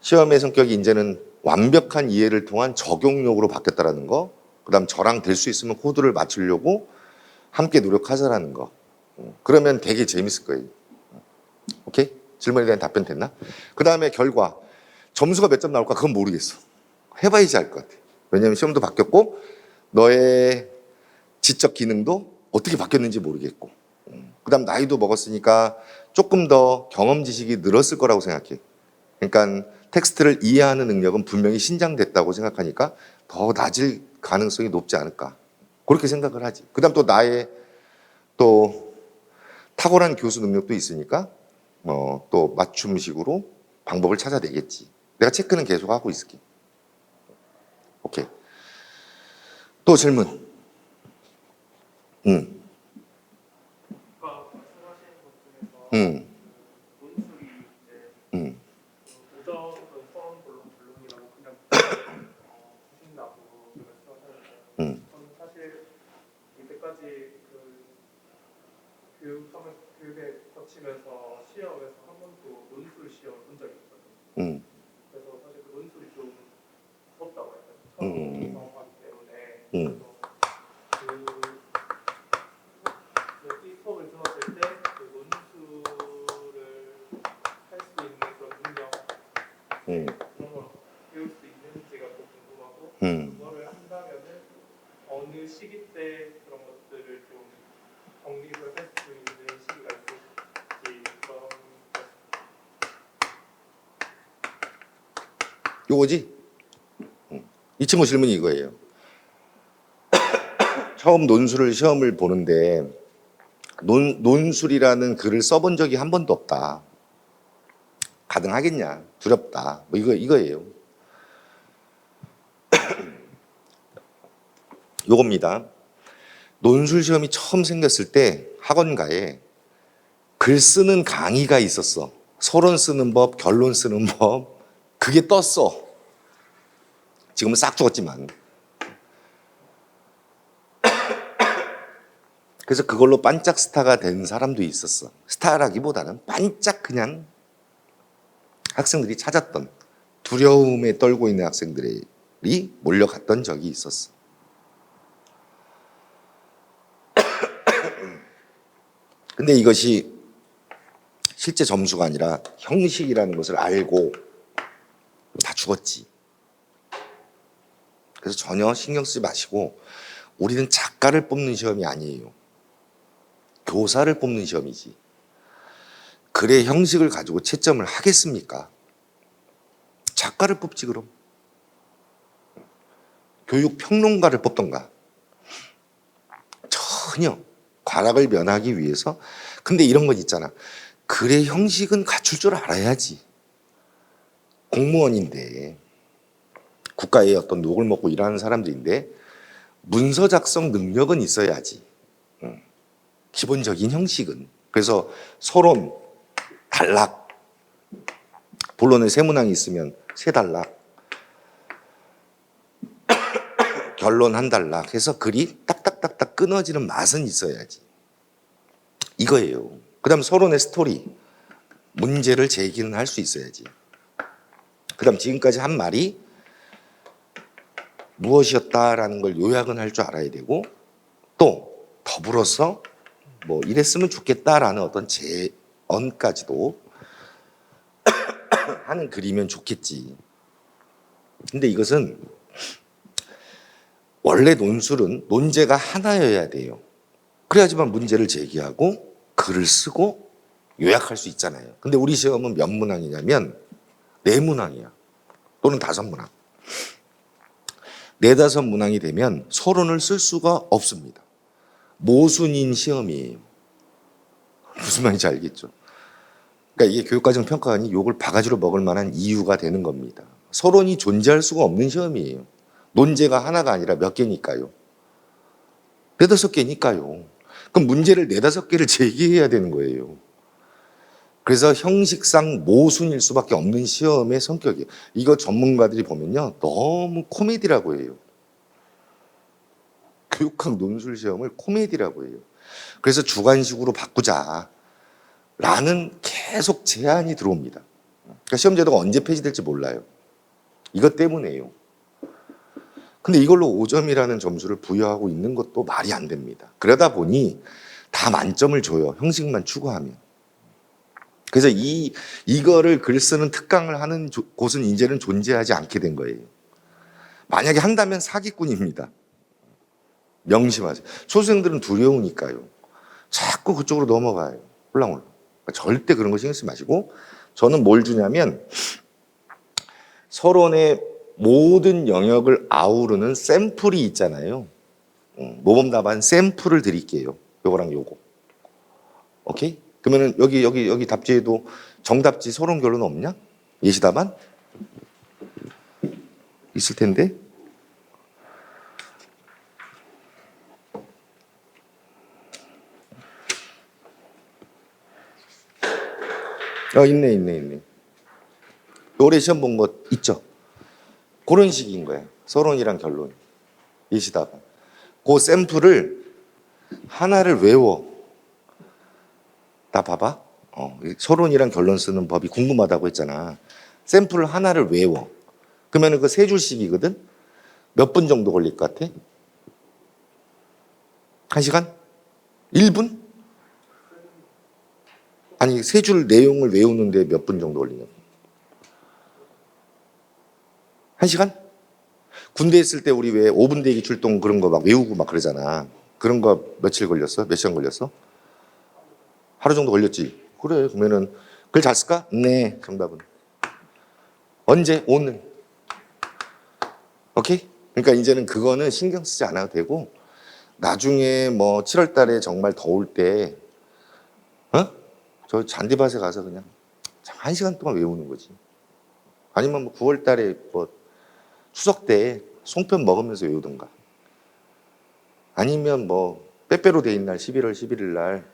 시험의 성격이 이제는 완벽한 이해를 통한 적용력으로 바뀌었다라는 거, 그 다음 저랑 될 수 있으면 코드를 맞추려고 함께 노력하자라는 거. 그러면 되게 재밌을 거예요. 오케이? 질문에 대한 답변 됐나? 그 다음에 결과. 점수가 몇 점 나올까? 그건 모르겠어. 해봐야지 알 것 같아. 왜냐하면 시험도 바뀌었고 너의 지적 기능도 어떻게 바뀌었는지 모르겠고, 그 다음 나이도 먹었으니까 조금 더 경험 지식이 늘었을 거라고 생각해. 그러니까 텍스트를 이해하는 능력은 분명히 신장됐다고 생각하니까 더 낮을 가능성이 높지 않을까, 그렇게 생각을 하지. 그 다음 또 나의 또 탁월한 교수 능력도 있으니까 또 맞춤식으로 방법을 찾아내겠지. 내가 체크는 계속 하고 있을게. 오케이. 또 질문. 아까 말씀하신 것 중에서 음. 논술이 이제 음. 오전은 서론 본론이라고 그냥 주신다고 말씀하셨는데, 음. 저는 사실 이때까지 교육에 거치면서 시험에서 한 번도 논술 시험을 본 적이 없거든요. 그래서 사실 그 논술이 좀 무섭다고 해야 되나? 처음 경험하기 때문에. 이 수업을 들었을 때 그 논술을 할 수 있는 그런 능력, 그런 걸 배울 수 있는지가 또 궁금하고, 그거를 한다면은 어느 시기 때 그런 것들을 좀 정립을 할 수 있는 시기가 있을지, 그런 요거지? 이 친구 질문이 이거예요. 처음 논술을 시험을 보는데 논술이라는 글을 써본 적이 한 번도 없다. 가능하겠냐? 두렵다. 뭐 이거예요. 요겁니다. 논술 시험이 처음 생겼을 때 학원가에 글 쓰는 강의가 있었어. 서론 쓰는 법, 결론 쓰는 법. 그게 떴어. 지금은 싹 죽었지만. 그래서 그걸로 반짝 스타가 된 사람도 있었어. 스타라기보다는 반짝 그냥 학생들이 찾았던, 두려움에 떨고 있는 학생들이 몰려갔던 적이 있었어. 근데 이것이 실제 점수가 아니라 형식이라는 것을 알고 다 죽었지. 그래서 전혀 신경 쓰지 마시고, 우리는 작가를 뽑는 시험이 아니에요. 교사를 뽑는 시험이지. 글의 형식을 가지고 채점을 하겠습니까? 작가를 뽑지 그럼. 교육 평론가를 뽑던가. 전혀 과락을 면하기 위해서. 근데 이런 건 있잖아. 글의 형식은 갖출 줄 알아야지. 공무원인데, 국가의 어떤 녹을 먹고 일하는 사람들인데 문서 작성 능력은 있어야지. 기본적인 형식은. 그래서 서론 단락, 본론에 세 문항이 있으면 세 단락, 결론 한 단락 해서 글이 딱딱딱딱 끊어지는 맛은 있어야지. 이거예요. 그 다음 서론의 스토리, 문제를 제기는 할 수 있어야지. 그 다음 지금까지 한 말이 무엇이었다라는 걸 요약은 할 줄 알아야 되고, 또 더불어서 뭐 이랬으면 좋겠다라는 어떤 제언까지도 하는 글이면 좋겠지. 근데 이것은 원래 논술은 논제가 하나여야 돼요. 그래야지만 문제를 제기하고 글을 쓰고 요약할 수 있잖아요. 근데 우리 시험은 몇 문항이냐면 4문항이야. 또는 5문항. 4~5문항이 되면 서론을 쓸 수가 없습니다. 모순인 시험이에요. 무슨 말인지 알겠죠? 그러니까 이게 교육과정 평가원이 욕을 바가지로 먹을 만한 이유가 되는 겁니다. 서론이 존재할 수가 없는 시험이에요. 논제가 하나가 아니라 몇 개니까요. 4~5개니까요. 그럼 문제를 4~5개를 제기해야 되는 거예요. 그래서 형식상 모순일 수밖에 없는 시험의 성격이에요. 이거 전문가들이 보면요, 너무 코미디라고 해요. 교육학 논술 시험을 코미디라고 해요. 그래서 주관식으로 바꾸자 라는 계속 제안이 들어옵니다. 그러니까 시험 제도가 언제 폐지될지 몰라요. 이것 때문에요. 근데 이걸로 5점이라는 점수를 부여하고 있는 것도 말이 안 됩니다. 그러다 보니 다 만점을 줘요. 형식만 추구하면. 그래서 이거를 글 쓰는 특강을 하는 곳은 이제는 존재하지 않게 된 거예요. 만약에 한다면 사기꾼입니다. 명심하세요. 초수생들은 두려우니까요. 자꾸 그쪽으로 넘어가요. 홀랑홀랑. 그러니까 절대 그런 거 신경 쓰지 마시고, 저는 뭘 주냐면 서론의 모든 영역을 아우르는 샘플이 있잖아요. 모범 답안 샘플을 드릴게요. 요거랑 요거. 오케이? 그러면은 여기 답지에도 정답지 서론 결론 없냐? 예시 답안? 있을 텐데. 있네. 올해 시험 본 거 있죠? 그런 식인 거예요. 서론이랑 결론. 예시 답안. 그 샘플을 하나를 외워. 나 봐봐. 서론이랑 결론 쓰는 법이 궁금하다고 했잖아. 샘플 하나를 외워. 그러면 그 3줄씩이거든? 몇 분 정도 걸릴 것 같아? 1시간? 1분? 아니, 3줄 내용을 외우는데 몇 분 정도 걸리냐고. 1시간? 군대 있을 때 우리 왜 5분 대기 출동 그런 거 막 외우고 막 그러잖아. 그런 거 며칠 걸렸어? 몇 시간 걸렸어? 하루 정도 걸렸지? 그래, 그러면은 글 잘 쓸까? 네, 정답은. 언제? 오늘. 오케이? 그러니까 이제는 그거는 신경 쓰지 않아도 되고, 나중에 뭐 7월 달에 정말 더울 때, 저 잔디밭에 가서 그냥 1시간 동안 외우는 거지. 아니면 뭐 9월 달에 뭐 추석 때 송편 먹으면서 외우든가. 아니면 뭐 빼빼로 데이 날 11월 11일 날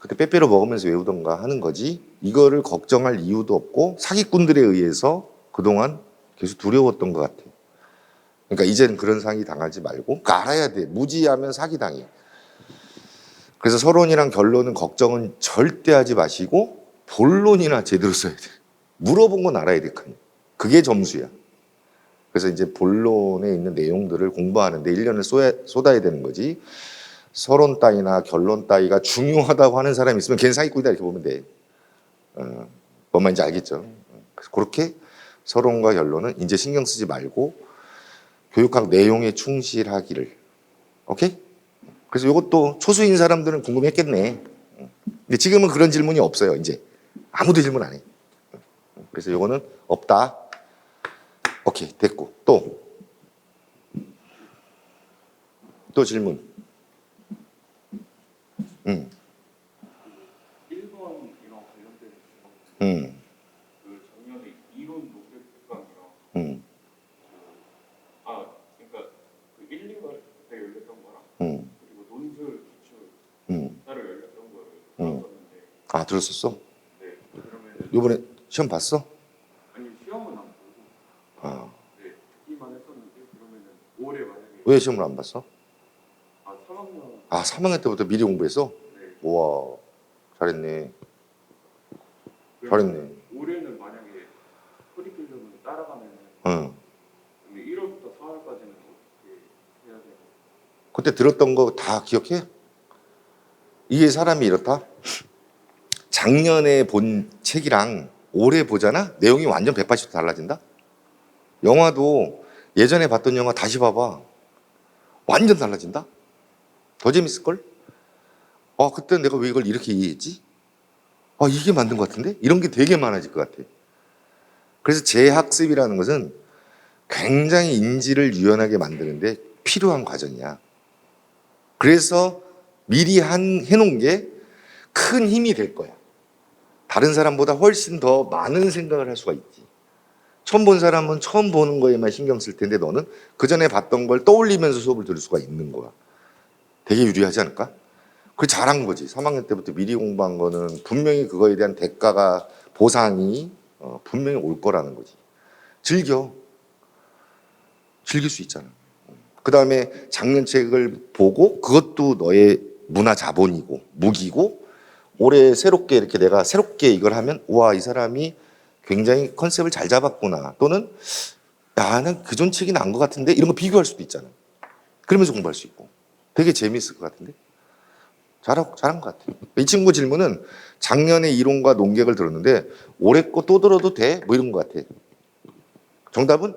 그때 빼빼로 먹으면서 외우던가 하는 거지 이거를 걱정할 이유도 없고 사기꾼들에 의해서 그동안 계속 두려웠던 것 같아. 그러니까 이제는 그런 사기 당하지 말고 그러니까 알아야 돼. 무지하면 사기당해. 그래서 서론이랑 결론은 걱정은 절대 하지 마시고 본론이나 제대로 써야 돼. 물어본 건 알아야 될 거 아니야. 그게 점수야. 그래서 이제 본론에 있는 내용들을 공부하는데 1년을 쏟아야 되는 거지. 서론 따위나 결론 따위가 중요하다고 하는 사람이 있으면 걔는 사기꾼이다 이렇게 보면 돼. 뭔 말인지 알겠죠? 그래서 그렇게 서론과 결론은 이제 신경 쓰지 말고 교육학 내용에 충실하기를. 오케이? 그래서 이것도 초수인 사람들은 궁금했겠네. 근데 지금은 그런 질문이 없어요. 이제 아무도 질문 안 해. 그래서 이거는 없다. 오케이, 됐고 또 질문. 1번이랑 관련된 음, 그 작년에 이론 노벨 특강이랑 음, 그러니까 그 1, 2월 때 열렸던 거랑 음, 그리고 논술 기출 음. 따로 열렸던 거를 음. 들었었는데 아, 들었었어? 네 그러면은 이번에 시험 봤어? 아니 시험은 안 보고 아, 네 듣기만 했었는데 그러면은 올해 만약에 왜 시험을 안 봤어? 3학년 아, 3학년 때부터 미리 공부했어? 네 우와, 잘했네. 그러면 잘했네. 올해는 만약에 커리큘럼을 따라가면은 응. 근데 1월부터 4월까지는 어떻게 해야 되고 그때 들었던 거 다 기억해? 이게 사람이 이렇다? 작년에 본 책이랑 올해 보잖아? 내용이 완전 180도 달라진다? 영화도 예전에 봤던 영화 다시 봐봐. 완전 달라진다? 더 재밌을걸? 아, 그때 내가 왜 이걸 이렇게 이해했지? 아, 이게 맞는 것 같은데? 이런 게 되게 많아질 것 같아. 그래서 재학습이라는 것은 굉장히 인지를 유연하게 만드는데 필요한 과정이야. 그래서 미리 해놓은 게 큰 힘이 될 거야. 다른 사람보다 훨씬 더 많은 생각을 할 수가 있지. 처음 본 사람은 처음 보는 거에만 신경 쓸 텐데 너는 그 전에 봤던 걸 떠올리면서 수업을 들을 수가 있는 거야. 되게 유리하지 않을까? 그게 잘한 거지. 3학년 때부터 미리 공부한 거는 분명히 그거에 대한 대가가 보상이 분명히 올 거라는 거지. 즐겨. 즐길 수 있잖아. 그 다음에 작년 책을 보고 그것도 너의 문화 자본이고 무기고 올해 새롭게 이렇게 내가 새롭게 이걸 하면 우와 이 사람이 굉장히 컨셉을 잘 잡았구나 또는 야, 난 그전 책이 나은 것 같은데 이런 거 비교할 수도 있잖아. 그러면서 공부할 수 있고 되게 재미있을 것 같은데 잘한 것 같아. 이 친구 질문은 작년에 이론과 논객을 들었는데 올해 거 또 들어도 돼? 뭐 이런 것 같아. 정답은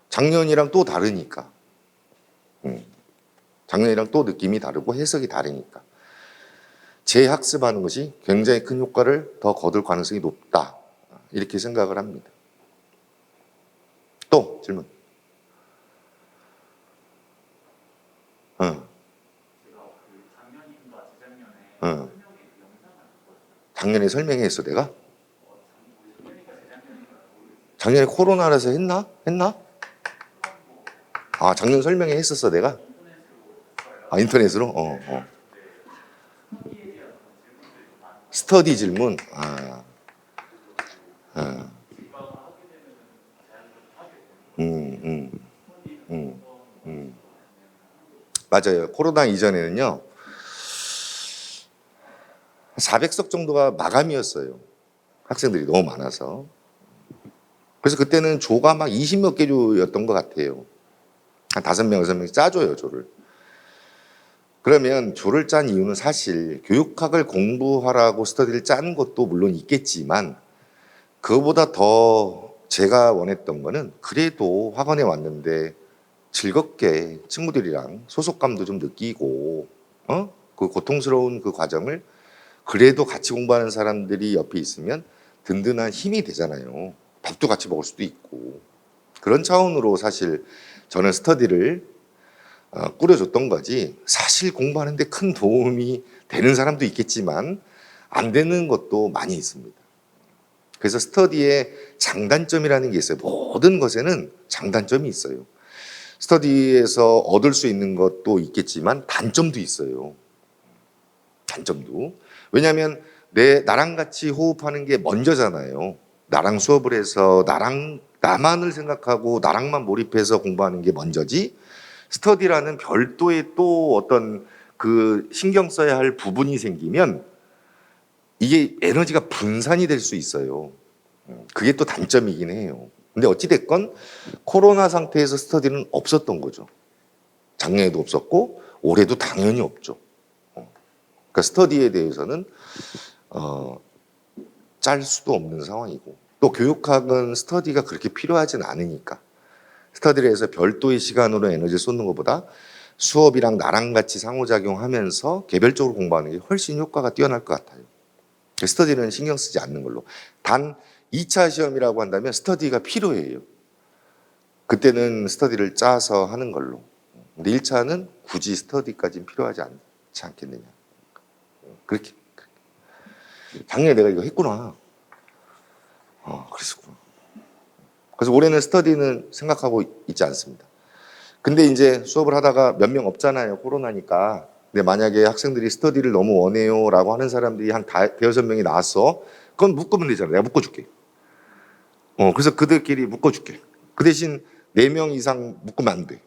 작년이랑 또 다르니까. 작년이랑 또 느낌이 다르고 해석이 다르니까. 재학습하는 것이 굉장히 큰 효과를 더 거둘 가능성이 높다. 이렇게 생각을 합니다. 또 질문. 제가 그 작년인가 재작년에 응. 설명회 그 영상을 봤거든요. 작년에 설명했어 내가? 작년인가 재작년인가 모르겠어요. 작년에 코로나라서 했나? 아 작년 설명회 했었어 내가? 아 인터넷으로? 스터디에 대한 그런 질문들이 좀 많고 스터디 질문. 아. 제가 하게 되면 자연스럽게 하게 되는 음. 맞아요. 코로나 이전에는요. 400석 정도가 마감이었어요. 학생들이 너무 많아서. 그래서 그때는 조가 막 20몇 개 조였던 것 같아요. 한 5명, 6명씩 짜줘요, 조를. 그러면 조를 짠 이유는 사실 교육학을 공부하라고 스터디를 짠 것도 물론 있겠지만 그거보다 더 제가 원했던 거는 그래도 학원에 왔는데 즐겁게 친구들이랑 소속감도 좀 느끼고 그 고통스러운 그 과정을 그래도 같이 공부하는 사람들이 옆에 있으면 든든한 힘이 되잖아요. 밥도 같이 먹을 수도 있고 그런 차원으로 사실 저는 스터디를 꾸려줬던 거지 사실 공부하는데 큰 도움이 되는 사람도 있겠지만 안 되는 것도 많이 있습니다. 그래서 스터디의 장단점이라는 게 있어요. 모든 것에는 장단점이 있어요. 스터디에서 얻을 수 있는 것도 있겠지만 단점도 있어요. 단점도. 왜냐하면 나랑 같이 호흡하는 게 먼저잖아요. 나랑 수업을 해서 나만을 생각하고 나랑만 몰입해서 공부하는 게 먼저지, 스터디라는 별도의 또 어떤 그 신경 써야 할 부분이 생기면 이게 에너지가 분산이 될 수 있어요. 그게 또 단점이긴 해요. 근데 어찌됐건 코로나 상태에서 스터디는 없었던 거죠. 작년에도 없었고 올해도 당연히 없죠. 그러니까 스터디에 대해서는 짤 수도 없는 상황이고, 또 교육학은 스터디가 그렇게 필요하진 않으니까 스터디를 해서 별도의 시간으로 에너지를 쏟는 것보다 수업이랑 나랑 같이 상호작용하면서 개별적으로 공부하는 게 훨씬 효과가 뛰어날 것 같아요. 스터디는 신경 쓰지 않는 걸로. 단 2차 시험이라고 한다면 스터디가 필요해요. 그때는 스터디를 짜서 하는 걸로. 근데 1차는 굳이 스터디까지는 필요하지 않지 않겠느냐. 그렇게. 작년에 내가 이거 했구나. 그랬었구나. 그래서 올해는 스터디는 생각하고 있지 않습니다. 근데 이제 수업을 하다가 몇 명 없잖아요. 코로나니까. 근데 만약에 학생들이 스터디를 너무 원해요 라고 하는 사람들이 한 대여섯 명이 나왔어. 그건 묶으면 되잖아. 내가 묶어줄게. 그래서 그들끼리 묶어줄게. 그 대신 4명 이상 묶으면 안 돼.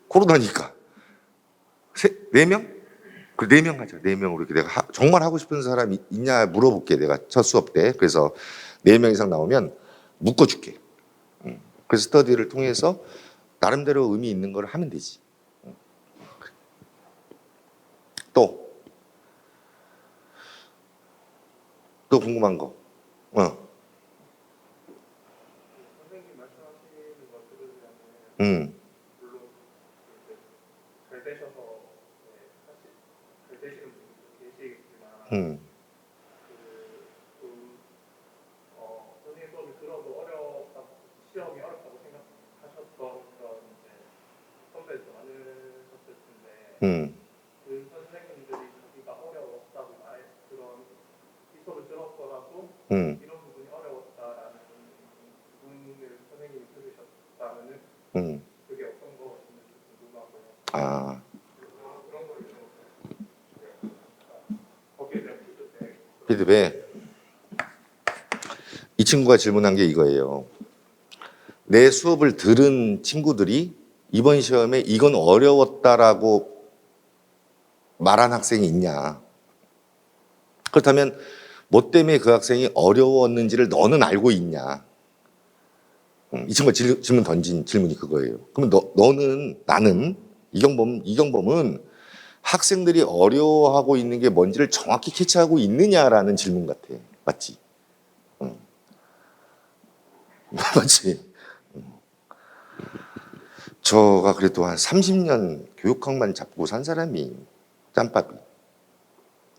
코로나니까. 4명? 그 4명 하자. 4명으로 이렇게 내가 정말 하고 싶은 사람이 있냐 물어볼게. 내가 첫 수업 때. 그래서 4명 이상 나오면 묶어줄게. 그래서 스터디를 통해서 나름대로 의미 있는 걸 하면 되지. 또 궁금한 거. 선생님 말씀하시는 거 들으면 물론 잘 되셔서 사실 잘 되시는 분들도 계시겠지만 선생님 수업을 들어도 어렵다고, 시험이 어렵다고 생각하셨던 그런 이제 선배도 많으셨을 텐데 그 선생님들이 자기가 어려웠다고 그런 이 수업을 들었더라도 이런 부분이 어려웠다라는 부분을 선생님이 들으셨다면은 그게 어떤 거였는지 궁금하고요. 그런 거를 좀 거기에 대한 피드백. 이 친구가 질문한 게 이거예요. 내 수업을 들은 친구들이 이번 시험에 이건 어려웠다라고 말한 학생이 있냐. 그렇다면 뭐 때문에 그 학생이 어려웠는지를 너는 알고 있냐. 이 친구가 질문 던진 질문이 그거예요. 그러면 나는 이경범은 학생들이 어려워하고 있는 게 뭔지를 정확히 캐치하고 있느냐라는 질문 같아. 맞지? 맞지? 저가 그래도 한 30년 교육학만 잡고 산 사람이 짬밥이.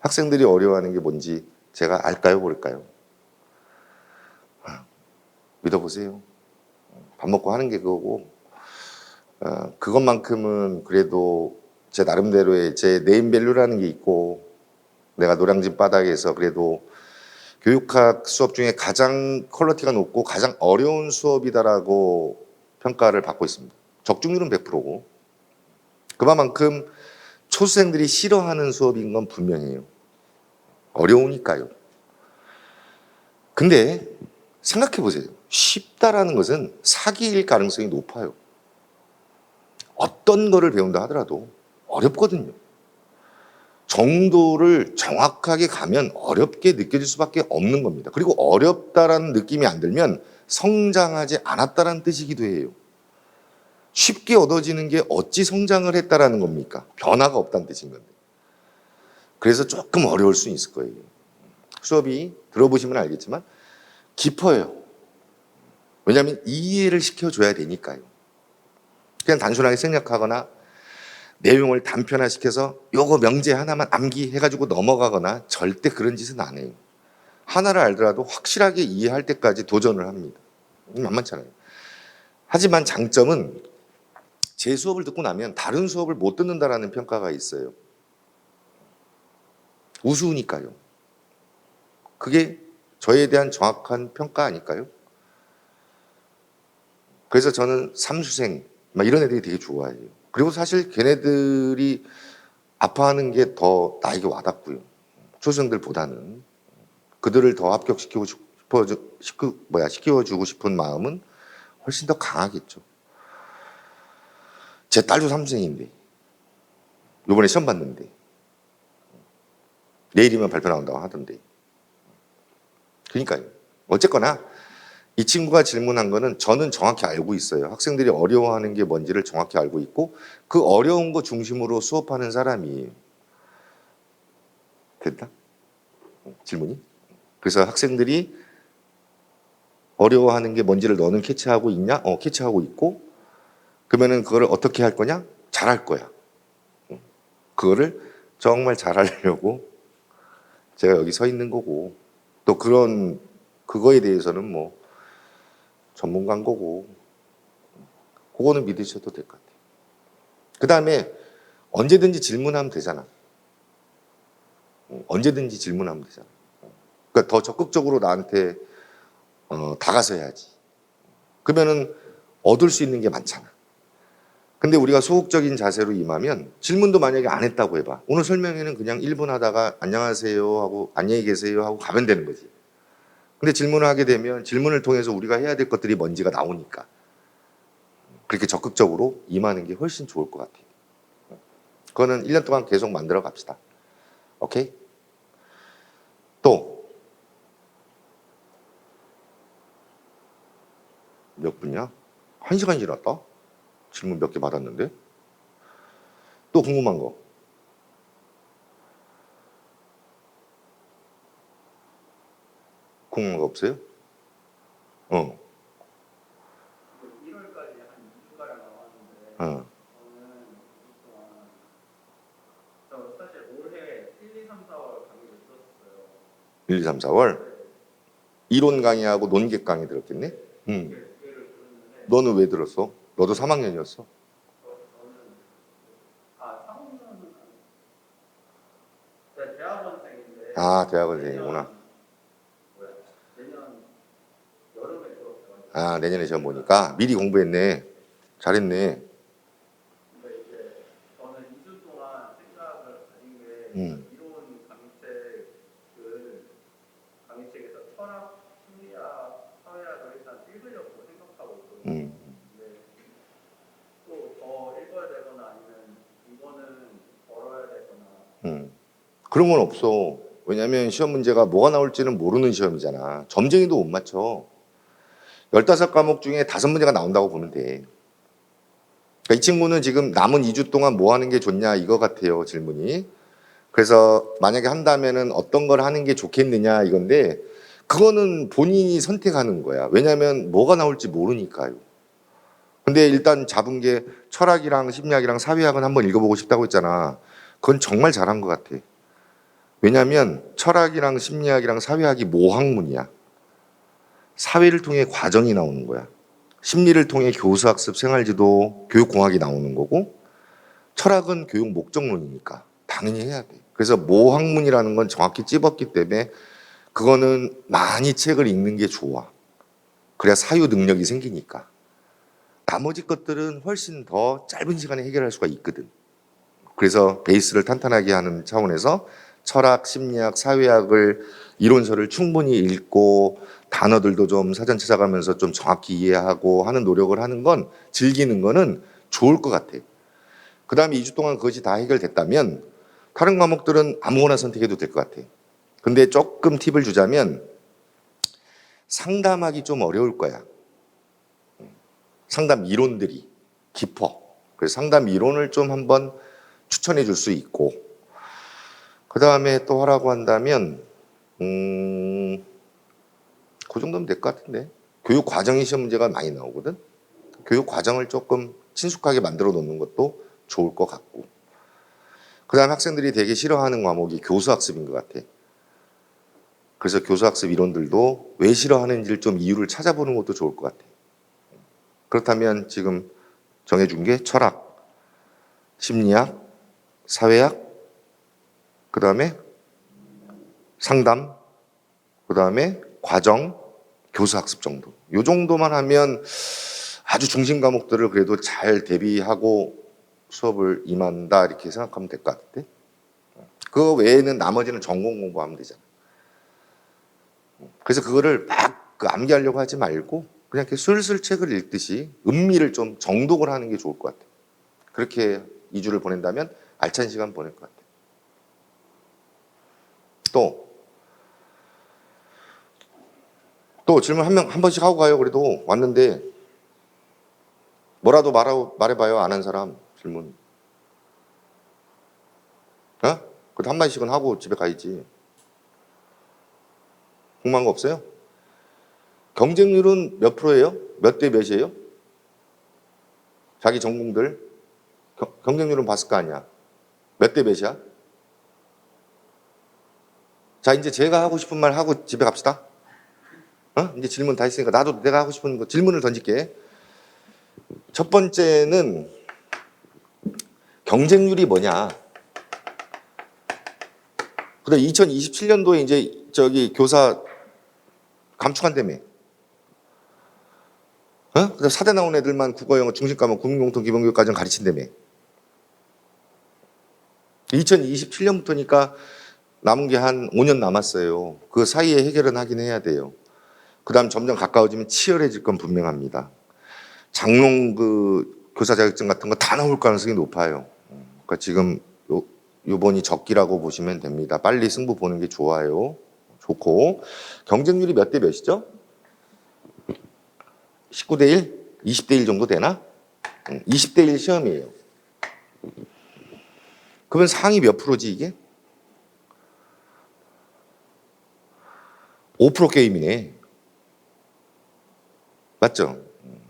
학생들이 어려워하는 게 뭔지 제가 알까요, 모를까요? 믿어보세요. 밥 먹고 하는 게 그거고, 그것만큼은 그래도 제 나름대로의 제 네임밸류라는 게 있고, 내가 노량진 바닥에서 그래도 교육학 수업 중에 가장 퀄리티가 높고 가장 어려운 수업이다라고 평가를 받고 있습니다. 적중률은 100%고 그만큼 초수생들이 싫어하는 수업인 건 분명해요. 어려우니까요. 근데 생각해 보세요. 쉽다라는 것은 사기일 가능성이 높아요. 어떤 거를 배운다 하더라도 어렵거든요. 정도를 정확하게 가면 어렵게 느껴질 수밖에 없는 겁니다. 그리고 어렵다라는 느낌이 안 들면 성장하지 않았다라는 뜻이기도 해요. 쉽게 얻어지는 게 어찌 성장을 했다라는 겁니까? 변화가 없다는 뜻인 건데. 그래서 조금 어려울 수 있을 거예요. 수업이 들어보시면 알겠지만 깊어요. 왜냐하면 이해를 시켜줘야 되니까요. 그냥 단순하게 생략하거나 내용을 단편화시켜서 요거 명제 하나만 암기해가지고 넘어가거나 절대 그런 짓은 안 해요. 하나를 알더라도 확실하게 이해할 때까지 도전을 합니다. 만만찮아요. 하지만 장점은 제 수업을 듣고 나면 다른 수업을 못 듣는다라는 평가가 있어요. 우스우니까요. 그게 저에 대한 정확한 평가 아닐까요? 그래서 저는 삼수생 막 이런 애들이 되게 좋아해요. 그리고 사실 걔네들이 아파하는 게 더 나에게 와닿고요. 초생들보다는 그들을 더 합격시키고 시키워주고 싶은 마음은 훨씬 더 강하겠죠. 제 딸도 삼수생인데 이번에 시험 봤는데 내일이면 발표 나온다고 하던데. 그러니까요. 어쨌거나 이 친구가 질문한 거는 저는 정확히 알고 있어요. 학생들이 어려워하는 게 뭔지를 정확히 알고 있고 그 어려운 거 중심으로 수업하는 사람이에요. 됐다? 질문이? 그래서 학생들이 어려워하는 게 뭔지를 너는 캐치하고 있냐? 캐치하고 있고 그러면은 그거를 어떻게 할 거냐? 잘할 거야. 그거를 정말 잘하려고 제가 여기 서 있는 거고 또 그거에 대해서는 뭐 전문가인 거고 그거는 믿으셔도 될 것 같아요. 그 다음에 언제든지 질문하면 되잖아. 언제든지 질문하면 되잖아. 그러니까 더 적극적으로 나한테 다가서 해야지. 그러면은 얻을 수 있는 게 많잖아. 근데 우리가 소극적인 자세로 임하면 질문도 만약에 안 했다고 해봐. 오늘 설명회는 그냥 1분 하다가 안녕하세요 하고 안녕히 계세요 하고 가면 되는 거지. 근데 질문을 하게 되면 질문을 통해서 우리가 해야 될 것들이 뭔지가 나오니까 그렇게 적극적으로 임하는 게 훨씬 좋을 것 같아요. 그거는 1년 동안 계속 만들어 갑시다. 오케이? 또 몇 분이야? 1시간 지났다? 질문 몇 개 받았는데? 또 궁금한 거? 궁금한 거 없어요? 1월까지 한 2주가량 나왔는데 어. 저는 그동안 저 사실 올해 1, 2, 3, 4월 강의를 들었어요. 1, 2, 3, 4월? 이론 강의하고 논객 강의 들었겠네? 두 개를 들었는데 너는 왜 들었어? 너도 3학년이었어? 저는 상호는 제가 대학원생인데 아, 대학원생이구나. 내년 여름에 들었어요. 아, 내년에 시험 보니까 미리 공부했네. 잘했네. 근데 이제 저는 2주 동안 생각을 가진 게 음. 이론 강의책에서 철학, 심리학, 사회학을 일단 읽으려고 생각하고 있거든요. 근데 또 더 읽어야 되거나 아니면 이거는 벌어야 되거나 그런 건 없어. 왜냐면 시험 문제가 뭐가 나올지는 모르는 시험이잖아. 점쟁이도 못 맞춰. 15과목 중에 5문제가 나온다고 보면 돼. 그러니까 이 친구는 지금 남은 2주 동안 뭐 하는 게 좋냐 이거 같아요, 질문이. 그래서 만약에 한다면은 어떤 걸 하는 게 좋겠느냐 이건데 그거는 본인이 선택하는 거야. 왜냐면 뭐가 나올지 모르니까요. 근데 일단 잡은 게 철학이랑 심리학이랑 사회학은 한번 읽어보고 싶다고 했잖아. 그건 정말 잘한 것 같아. 왜냐하면 철학이랑 심리학이랑 사회학이 모학문이야. 사회를 통해 과정이 나오는 거야. 심리를 통해 교수학습, 생활지도, 교육공학이 나오는 거고 철학은 교육 목적론이니까 당연히 해야 돼. 그래서 모학문이라는 건 정확히 찝었기 때문에 그거는 많이 책을 읽는 게 좋아. 그래야 사유 능력이 생기니까. 나머지 것들은 훨씬 더 짧은 시간에 해결할 수가 있거든. 그래서 베이스를 탄탄하게 하는 차원에서 철학, 심리학, 사회학을 이론서를 충분히 읽고 단어들도 좀 사전 찾아가면서 좀 정확히 이해하고 하는 노력을 하는 건 즐기는 거는 좋을 것 같아. 그 다음에 2주 동안 그것이 다 해결됐다면 다른 과목들은 아무거나 선택해도 될 것 같아. 근데 조금 팁을 주자면 상담하기 좀 어려울 거야. 상담 이론들이 깊어. 그래서 상담 이론을 좀 한번 추천해 줄 수 있고 그 다음에 또 하라고 한다면 그 정도면 될 것 같은데 교육 과정의 시험 문제가 많이 나오거든. 교육 과정을 조금 친숙하게 만들어 놓는 것도 좋을 것 같고 그 다음에 학생들이 되게 싫어하는 과목이 교수학습인 것 같아. 그래서 교수학습 이론들도 왜 싫어하는지를 좀 이유를 찾아보는 것도 좋을 것 같아. 그렇다면 지금 정해준 게 철학, 심리학, 사회학, 그 다음에 상담, 그 다음에 과정, 교수학습 정도. 요 정도만 하면 아주 중심 과목들을 그래도 잘 대비하고 수업을 임한다 이렇게 생각하면 될 것 같은데 그 외에는 나머지는 전공 공부하면 되잖아. 그래서 그거를 막 그 암기하려고 하지 말고 그냥 이렇게 술술 책을 읽듯이 음미를 좀 정독을 하는 게 좋을 것 같아. 그렇게 2주를 보낸다면 알찬 시간 보낼 것 같아. 또 질문 한 번씩 하고 가요. 그래도 왔는데 뭐라도 말해봐요. 안 한 사람 질문. 어? 그래도 한 마디씩은 하고 집에 가야지. 궁금한 거 없어요? 경쟁률은 몇 프로예요? 몇 대 몇이에요? 자기 전공들 경쟁률은 봤을 거 아니야. 몇 대 몇이야? 자, 이제 제가 하고 싶은 말 하고 집에 갑시다. 어? 이제 질문 다 했으니까 나도 내가 하고 싶은 거 질문을 던질게. 첫 번째는 경쟁률이 뭐냐? 그래 2027년도에 이제 저기 교사 감축한다며. 어? 그래서 4대 나온 애들만 국어, 영어, 중심 과목, 국민공통, 기본교육까지는 가르친다며. 2027년부터니까 남은 게 한 5년 남았어요. 그 사이에 해결은 하긴 해야 돼요. 그 다음 점점 가까워지면 치열해질 건 분명합니다. 장롱 그 교사 자격증 같은 거 다 나올 가능성이 높아요. 그러니까 지금 요번이 적기라고 보시면 됩니다. 빨리 승부 보는 게 좋아요. 좋고 경쟁률이 몇 대 몇이죠? 19대 1? 20대 1 정도 되나? 20대 1 시험이에요. 그러면 상위 몇 프로지 이게? 5% 게임이네. 맞죠?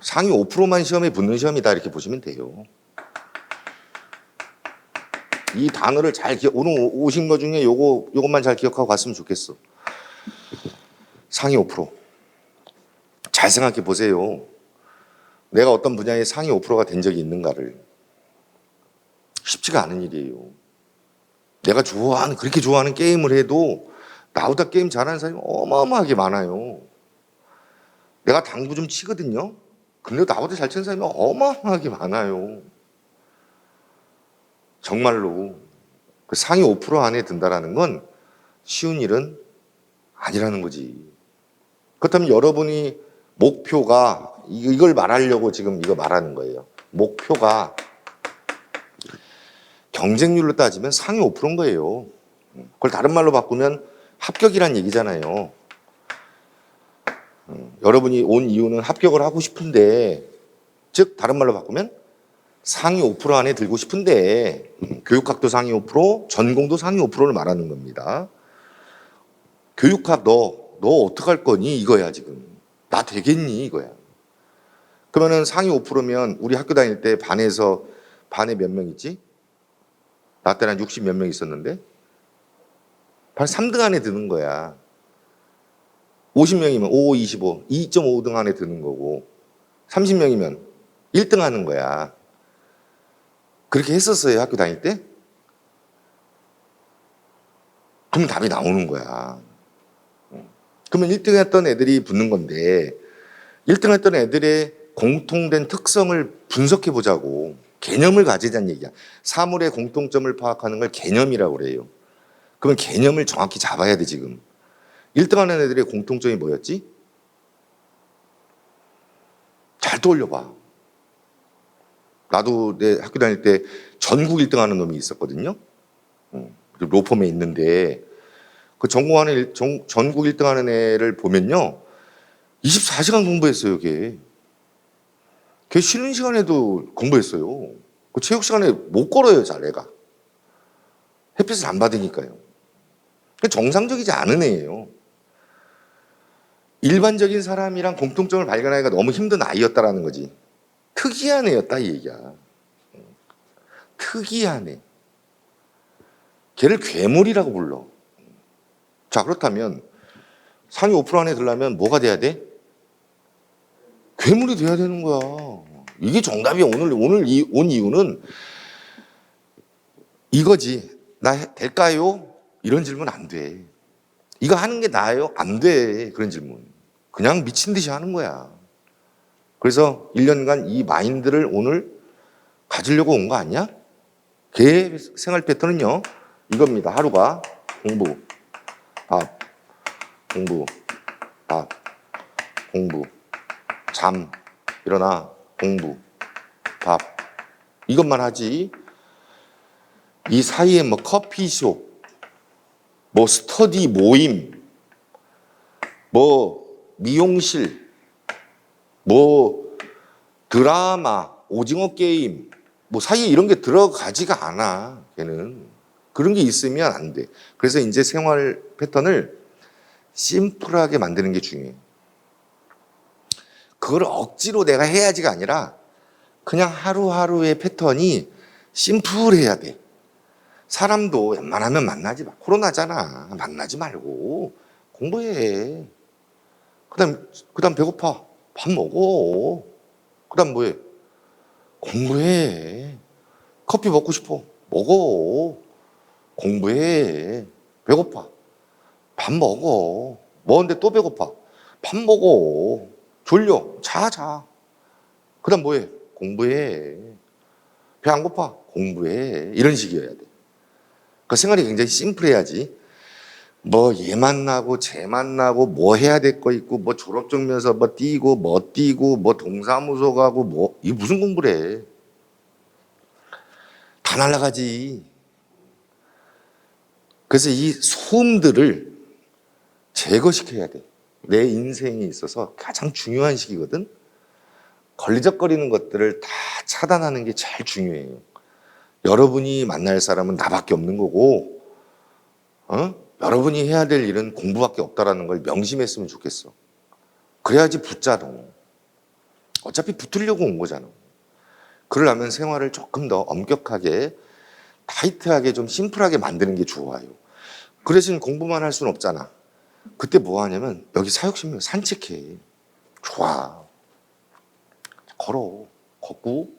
상위 5%만 시험에 붙는 시험이다 이렇게 보시면 돼요. 이 단어를 잘 오늘 오신 거 중에 요것만 잘 기억하고 갔으면 좋겠어. 상위 5%. 잘 생각해 보세요. 내가 어떤 분야의 상위 5%가 된 적이 있는가를. 쉽지가 않은 일이에요. 내가 그렇게 좋아하는 게임을 해도 나보다 게임 잘하는 사람이 어마어마하게 많아요. 내가 당구 좀 치거든요. 근데 나보다 잘 치는 사람이 어마어마하게 많아요. 정말로. 그 상위 5% 안에 든다라는 건 쉬운 일은 아니라는 거지. 그렇다면 여러분이 목표가 이걸 말하려고 지금 이거 말하는 거예요. 목표가 경쟁률로 따지면 상위 5%인 거예요. 그걸 다른 말로 바꾸면 합격이란 얘기잖아요. 여러분이 온 이유는 합격을 하고 싶은데, 즉 다른 말로 바꾸면 상위 5% 안에 들고 싶은데 교육학도 상위 5%, 전공도 상위 5%를 말하는 겁니다. 교육학 너 어떡할 거니 이거야 지금. 나 되겠니 이거야. 그러면은 상위 5%면 우리 학교 다닐 때 반에 몇 명 있지? 나 때는 한 60 몇 명 있었는데 반 3등 안에 드는 거야. 50명이면 5, 25, 2.5등 안에 드는 거고 30명이면 1등 하는 거야. 그렇게 했었어요 학교 다닐 때? 그럼 답이 나오는 거야. 그러면 1등 했던 애들이 붙는 건데 1등 했던 애들의 공통된 특성을 분석해 보자고. 개념을 가지자는 얘기야. 사물의 공통점을 파악하는 걸 개념이라고 그래요. 그러면 개념을 정확히 잡아야 돼 지금. 1등 하는 애들의 공통점이 뭐였지? 잘 떠올려봐. 나도 내 학교 다닐 때 전국 1등 하는 놈이 있었거든요. 로펌에 있는데 그 전국 1등 하는 애를 보면요. 24시간 공부했어요, 걔. 걔 쉬는 시간에도 공부했어요. 그 체육 시간에 못 걸어요, 잘 애가. 햇빛을 안 받으니까요. 정상적이지 않은 애예요. 일반적인 사람이랑 공통점을 발견하기가 너무 힘든 아이였다라는 거지. 특이한 애였다 이 얘기야. 특이한 애. 걔를 괴물이라고 불러. 자, 그렇다면 상위 5% 안에 들려면 뭐가 돼야 돼? 괴물이 돼야 되는 거야. 이게 정답이야. 오늘 온 이유는 이거지. 나 될까요? 이런 질문 안 돼. 이거 하는 게 나아요? 안 돼. 그런 질문. 그냥 미친 듯이 하는 거야. 그래서 1년간 이 마인드를 오늘 가지려고 온 거 아니야? 걔 생활 패턴은요, 이겁니다. 하루가 공부, 밥, 공부, 밥, 공부, 잠, 일어나, 공부, 밥. 이것만 하지. 이 사이에 뭐 커피숍, 뭐 스터디 모임, 뭐 미용실, 뭐 드라마, 오징어 게임, 뭐 사이에 이런 게 들어가지가 않아. 걔는 그런 게 있으면 안 돼. 그래서 이제 생활 패턴을 심플하게 만드는 게 중요해. 그걸 억지로 내가 해야지가 아니라 그냥 하루하루의 패턴이 심플해야 돼. 사람도 웬만하면 만나지 마. 코로나잖아. 만나지 말고 공부해. 그다음 배고파. 밥 먹어. 그다음 뭐해? 공부해. 커피 먹고 싶어. 먹어. 공부해. 배고파. 밥 먹어. 먹었는데 또 배고파. 밥 먹어. 졸려. 자. 그다음 뭐해? 공부해. 배 안 고파? 공부해. 이런 식이어야 돼. 그 생활이 굉장히 심플해야지. 뭐 얘 만나고 쟤 만나고 뭐 해야 될 거 있고 뭐 졸업증명서 뭐 띄고 뭐 동사무소 가고 뭐 이게 무슨 공부를 해. 다 날라가지. 그래서 이 소음들을 제거시켜야 돼. 내 인생에 있어서 가장 중요한 시기거든. 걸리적거리는 것들을 다 차단하는 게 제일 중요해요. 여러분이 만날 사람은 나밖에 없는 거고, 여러분이 해야 될 일은 공부밖에 없다라는 걸 명심했으면 좋겠어. 그래야지 붙잖아. 어차피 붙으려고 온 거잖아. 그러려면 생활을 조금 더 엄격하게, 타이트하게, 좀 심플하게 만드는 게 좋아요. 그 대신 공부만 할 수는 없잖아. 그때 뭐 하냐면 여기 사육시면 산책해. 좋아. 걸어. 걷고.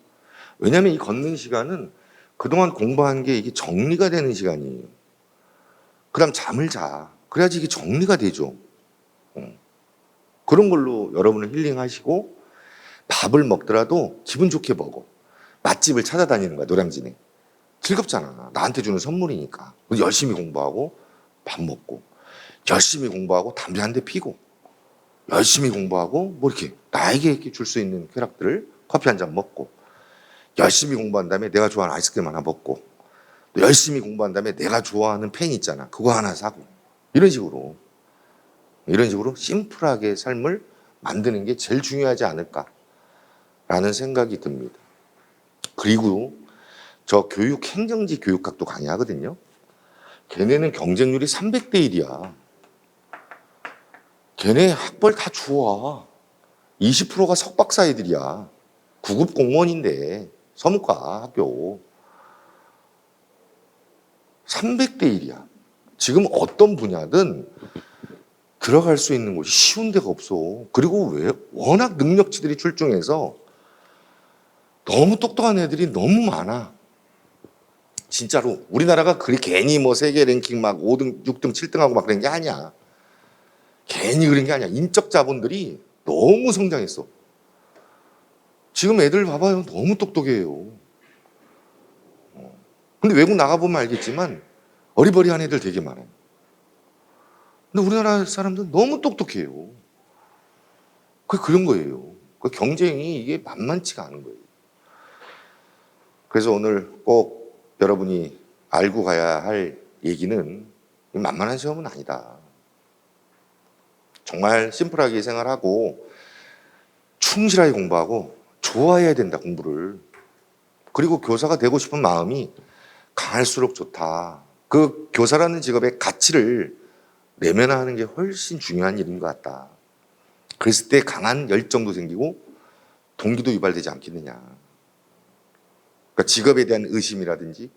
왜냐면 이 걷는 시간은 그동안 공부한 게 이게 정리가 되는 시간이에요. 그 다음 잠을 자. 그래야지 이게 정리가 되죠. 그런 걸로 여러분은 힐링하시고 밥을 먹더라도 기분 좋게 먹어. 맛집을 찾아다니는 거야, 노량진에. 즐겁잖아. 나한테 주는 선물이니까. 열심히 공부하고 밥 먹고 열심히 공부하고 담배 한 대 피고 열심히 공부하고 뭐 이렇게 나에게 이렇게 줄 수 있는 쾌락들을 커피 한 잔 먹고 열심히 공부한 다음에 내가 좋아하는 아이스크림 하나 먹고 또 열심히 공부한 다음에 내가 좋아하는 펜 있잖아. 그거 하나 사고 이런 식으로 심플하게 삶을 만드는 게 제일 중요하지 않을까라는 생각이 듭니다. 그리고 저 교육 행정지 교육학도 강의하거든요. 걔네는 경쟁률이 300대 1이야. 걔네 학벌 다 좋아. 20%가 석박사 애들이야. 9급 공무원인데 서문과 학교. 300대 1이야. 지금 어떤 분야든 들어갈 수 있는 곳이 쉬운 데가 없어. 그리고 왜? 워낙 능력치들이 출중해서 너무 똑똑한 애들이 너무 많아. 진짜로. 우리나라가 그리 괜히 뭐 세계 랭킹 막 5등, 6등, 7등하고 막 그런 게 아니야. 괜히 그런 게 아니야. 인적 자본들이 너무 성장했어. 지금 애들 봐봐요. 너무 똑똑해요. 근데 외국 나가보면 알겠지만 어리버리한 애들 되게 많아요. 근데 우리나라 사람들은 너무 똑똑해요. 그런 거예요. 그 경쟁이 이게 만만치가 않은 거예요. 그래서 오늘 꼭 여러분이 알고 가야 할 얘기는 만만한 시험은 아니다. 정말 심플하게 생활하고 충실하게 공부하고 좋아해야 된다, 공부를. 그리고 교사가 되고 싶은 마음이 강할수록 좋다. 그 교사라는 직업의 가치를 내면화하는 게 훨씬 중요한 일인 것 같다. 그랬을 때 강한 열정도 생기고 동기도 유발되지 않겠느냐. 그러니까 직업에 대한 의심이라든지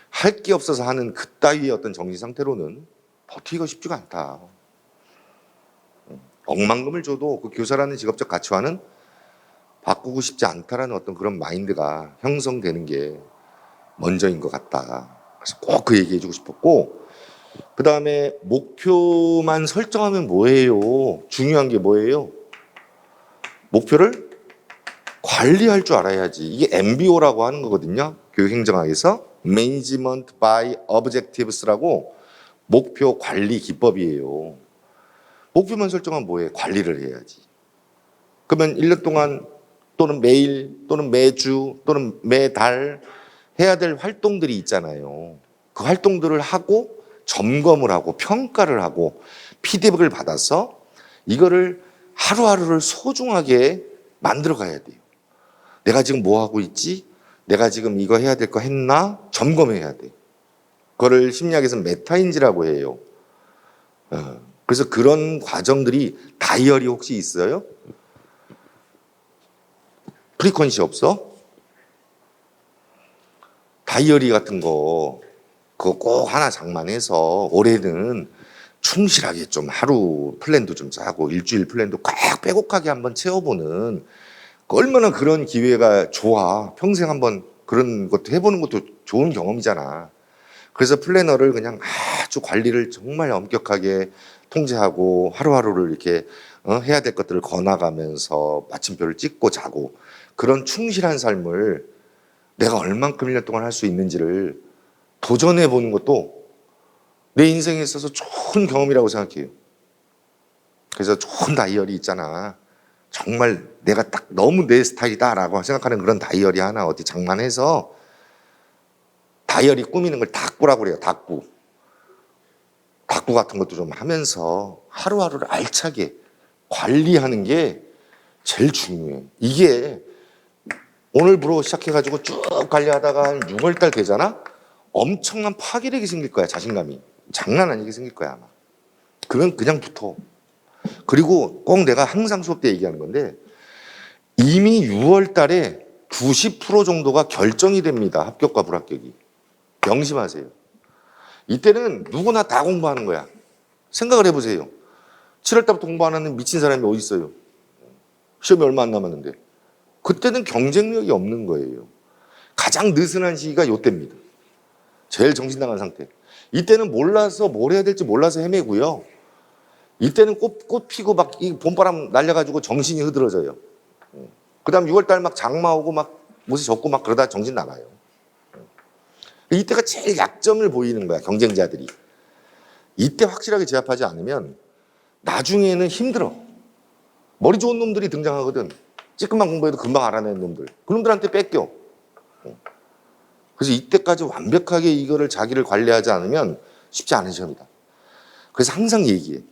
할 게 없어서 하는 그따위의 어떤 정신 상태로는 버티기가 쉽지가 않다. 억만금을 줘도 그 교사라는 직업적 가치와는 바꾸고 싶지 않다라는 어떤 그런 마인드가 형성되는 게 먼저인 것 같다. 그래서 꼭 그 얘기 해주고 싶었고, 그 다음에 목표만 설정하면 뭐예요? 중요한 게 뭐예요? 목표를 관리할 줄 알아야지. 이게 MBO라고 하는 거거든요. 교육행정학에서 Management by Objectives라고 목표 관리 기법이에요. 목표만 설정하면 뭐해? 관리를 해야지. 그러면 1년 동안 또는 매일 또는 매주 또는 매달 해야 될 활동들이 있잖아요. 그 활동들을 하고 점검을 하고 평가를 하고 피드백을 받아서 이거를 하루하루를 소중하게 만들어 가야 돼요. 내가 지금 뭐 하고 있지? 내가 지금 이거 해야 될 거 했나? 점검해야 돼. 그거를 심리학에서는 메타인지라고 해요. 그래서 그런 과정들이 다이어리 혹시 있어요? 프리퀀시 없어? 다이어리 같은 거 그거 꼭 하나 장만해서 올해는 충실하게 좀 하루 플랜도 좀 짜고 일주일 플랜도 꽉 빼곡하게 한번 채워보는 얼마나 그런 기회가 좋아. 평생 한번 그런 것도 해보는 것도 좋은 경험이잖아. 그래서 플래너를 그냥 아주 관리를 정말 엄격하게 통제하고 하루하루를 이렇게 해야 될 것들을 거나가면서 마침표를 찍고 자고 그런 충실한 삶을 내가 얼만큼 1년 동안 할 수 있는지를 도전해 보는 것도 내 인생에 있어서 좋은 경험이라고 생각해요. 그래서 좋은 다이어리 있잖아. 정말 내가 딱 너무 내 스타일이다라고 생각하는 그런 다이어리 하나 어디 장만해서 다이어리 꾸미는 걸 다꾸라고 그래요. 다꾸 같은 것도 좀 하면서 하루하루를 알차게 관리하는 게 제일 중요해. 이게 오늘부로 시작해가지고 쭉 관리하다가 한 6월달 되잖아? 엄청난 파괴력이 생길 거야. 자신감이 장난 아니게 생길 거야 아마. 그건 그냥 붙어. 그리고 꼭 내가 항상 수업 때 얘기하는 건데 이미 6월 달에 90% 정도가 결정이 됩니다. 합격과 불합격이. 명심하세요. 이때는 누구나 다 공부하는 거야. 생각을 해보세요. 7월 달부터 공부 안 하는 미친 사람이 어디 있어요? 시험이 얼마 안 남았는데. 그때는 경쟁력이 없는 거예요. 가장 느슨한 시기가 이때입니다. 제일 정신 나간 상태. 이때는 몰라서 뭘 해야 될지 몰라서 헤매고요. 이때는 꽃 피고 막 이 봄바람 날려가지고 정신이 흐드러져요. 그 다음 6월달 막 장마 오고 막 못이 젖고 막 그러다 정신 나가요. 이때가 제일 약점을 보이는 거야, 경쟁자들이. 이때 확실하게 제압하지 않으면 나중에는 힘들어. 머리 좋은 놈들이 등장하거든. 찌끔만 공부해도 금방 알아내는 놈들. 그 놈들한테 뺏겨. 그래서 이때까지 완벽하게 이거를 자기를 관리하지 않으면 쉽지 않은 시험이다. 그래서 항상 얘기해.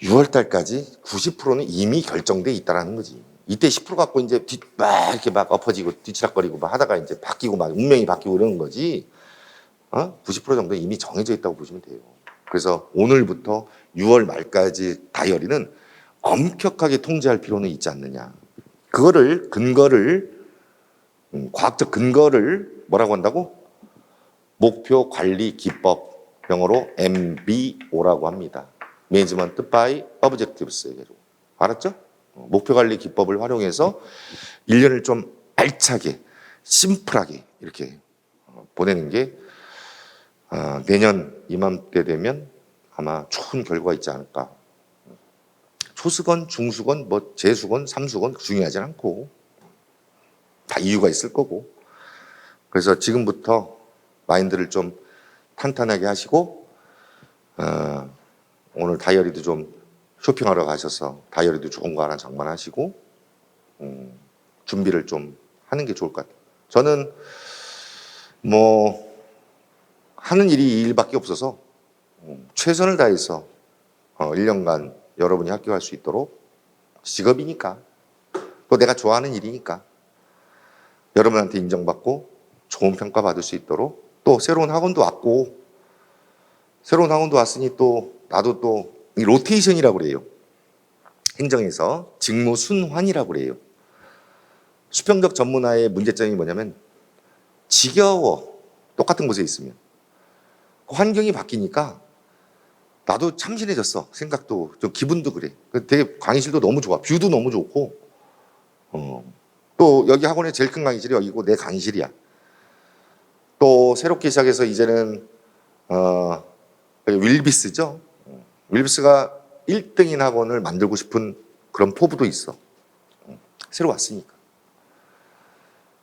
6월 달까지 90%는 이미 결정돼 있다라는 거지. 이때 10% 갖고 이제 막 이렇게 막 엎어지고 뒤치락거리고 막 하다가 이제 바뀌고 막 운명이 바뀌고 이러는 거지. 90% 정도 이미 정해져 있다고 보시면 돼요. 그래서 오늘부터 6월 말까지 다이어리는 엄격하게 통제할 필요는 있지 않느냐. 그거를 과학적 근거를 뭐라고 한다고? 목표 관리 기법, 영어로 MBO라고 합니다. Management by Objectives. 알았죠? 목표 관리 기법을 활용해서 1년을 좀 알차게, 심플하게 이렇게 보내는 게 내년 이맘때 되면 아마 좋은 결과가 있지 않을까. 초수건, 중수건, 뭐 재수건, 삼수건 중요하지 않고 다 이유가 있을 거고. 그래서 지금부터 마인드를 좀 탄탄하게 하시고 오늘 다이어리도 좀 쇼핑하러 가셔서 다이어리도 좋은 거 하나 장만하시고 준비를 좀 하는 게 좋을 것 같아요. 저는 뭐 하는 일이 이 일밖에 없어서 최선을 다해서 1년간 여러분이 합격할 수 있도록 직업이니까 또 내가 좋아하는 일이니까 여러분한테 인정받고 좋은 평가 받을 수 있도록 또 새로운 학원도 왔으니 또 나도 또 이 로테이션이라고 그래요. 행정에서 직무 순환이라고 그래요. 수평적 전문화의 문제점이 뭐냐면 지겨워. 똑같은 곳에 있으면. 환경이 바뀌니까 나도 참신해졌어. 생각도 좀 기분도 그래. 되게 강의실도 너무 좋아. 뷰도 너무 좋고 또 여기 학원의 제일 큰 강의실이 여기고 내 강의실이야. 또 새롭게 시작해서 이제는 윌비스죠. 윌비스가 1등인 학원을 만들고 싶은 그런 포부도 있어. 새로 왔으니까.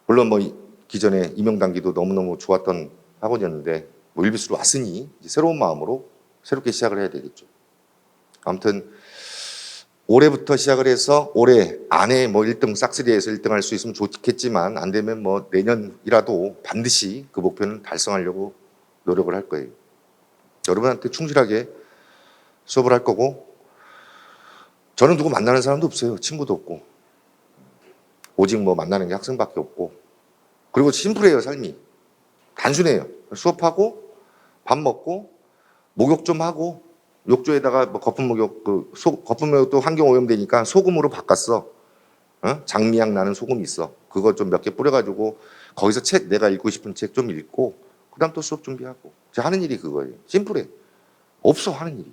물론 뭐 기존에 임용단기도 너무너무 좋았던 학원이었는데 뭐 일비수로 왔으니 이제 새로운 마음으로 새롭게 시작을 해야 되겠죠. 아무튼 올해부터 시작을 해서 올해 안에 뭐 1등 싹쓸이해서 1등 할 수 있으면 좋겠지만 안 되면 뭐 내년이라도 반드시 그 목표는 달성하려고 노력을 할 거예요. 여러분한테 충실하게 수업을 할 거고 저는 누구 만나는 사람도 없어요. 친구도 없고 오직 뭐 만나는 게 학생밖에 없고 그리고 심플해요. 삶이 단순해요. 수업하고 밥 먹고 목욕 좀 하고 욕조에다가 뭐 거품 목욕 거품 목욕도 환경 오염되니까 소금으로 바꿨어. 장미향 나는 소금이 있어. 그거 좀 몇 개 뿌려가지고 거기서 책 내가 읽고 싶은 책 좀 읽고 그다음 또 수업 준비하고 제가 하는 일이 그거예요. 심플해. 없어 하는 일이.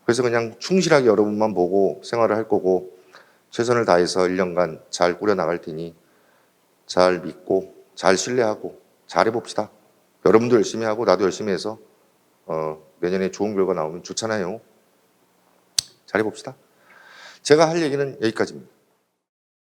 그래서 그냥 충실하게 여러분만 보고 생활을 할 거고 최선을 다해서 1년간 잘 꾸려 나갈 테니 잘 믿고 잘 신뢰하고 잘 해봅시다. 여러분도 열심히 하고 나도 열심히 해서 내년에 좋은 결과 나오면 좋잖아요. 잘 해봅시다. 제가 할 얘기는 여기까지입니다.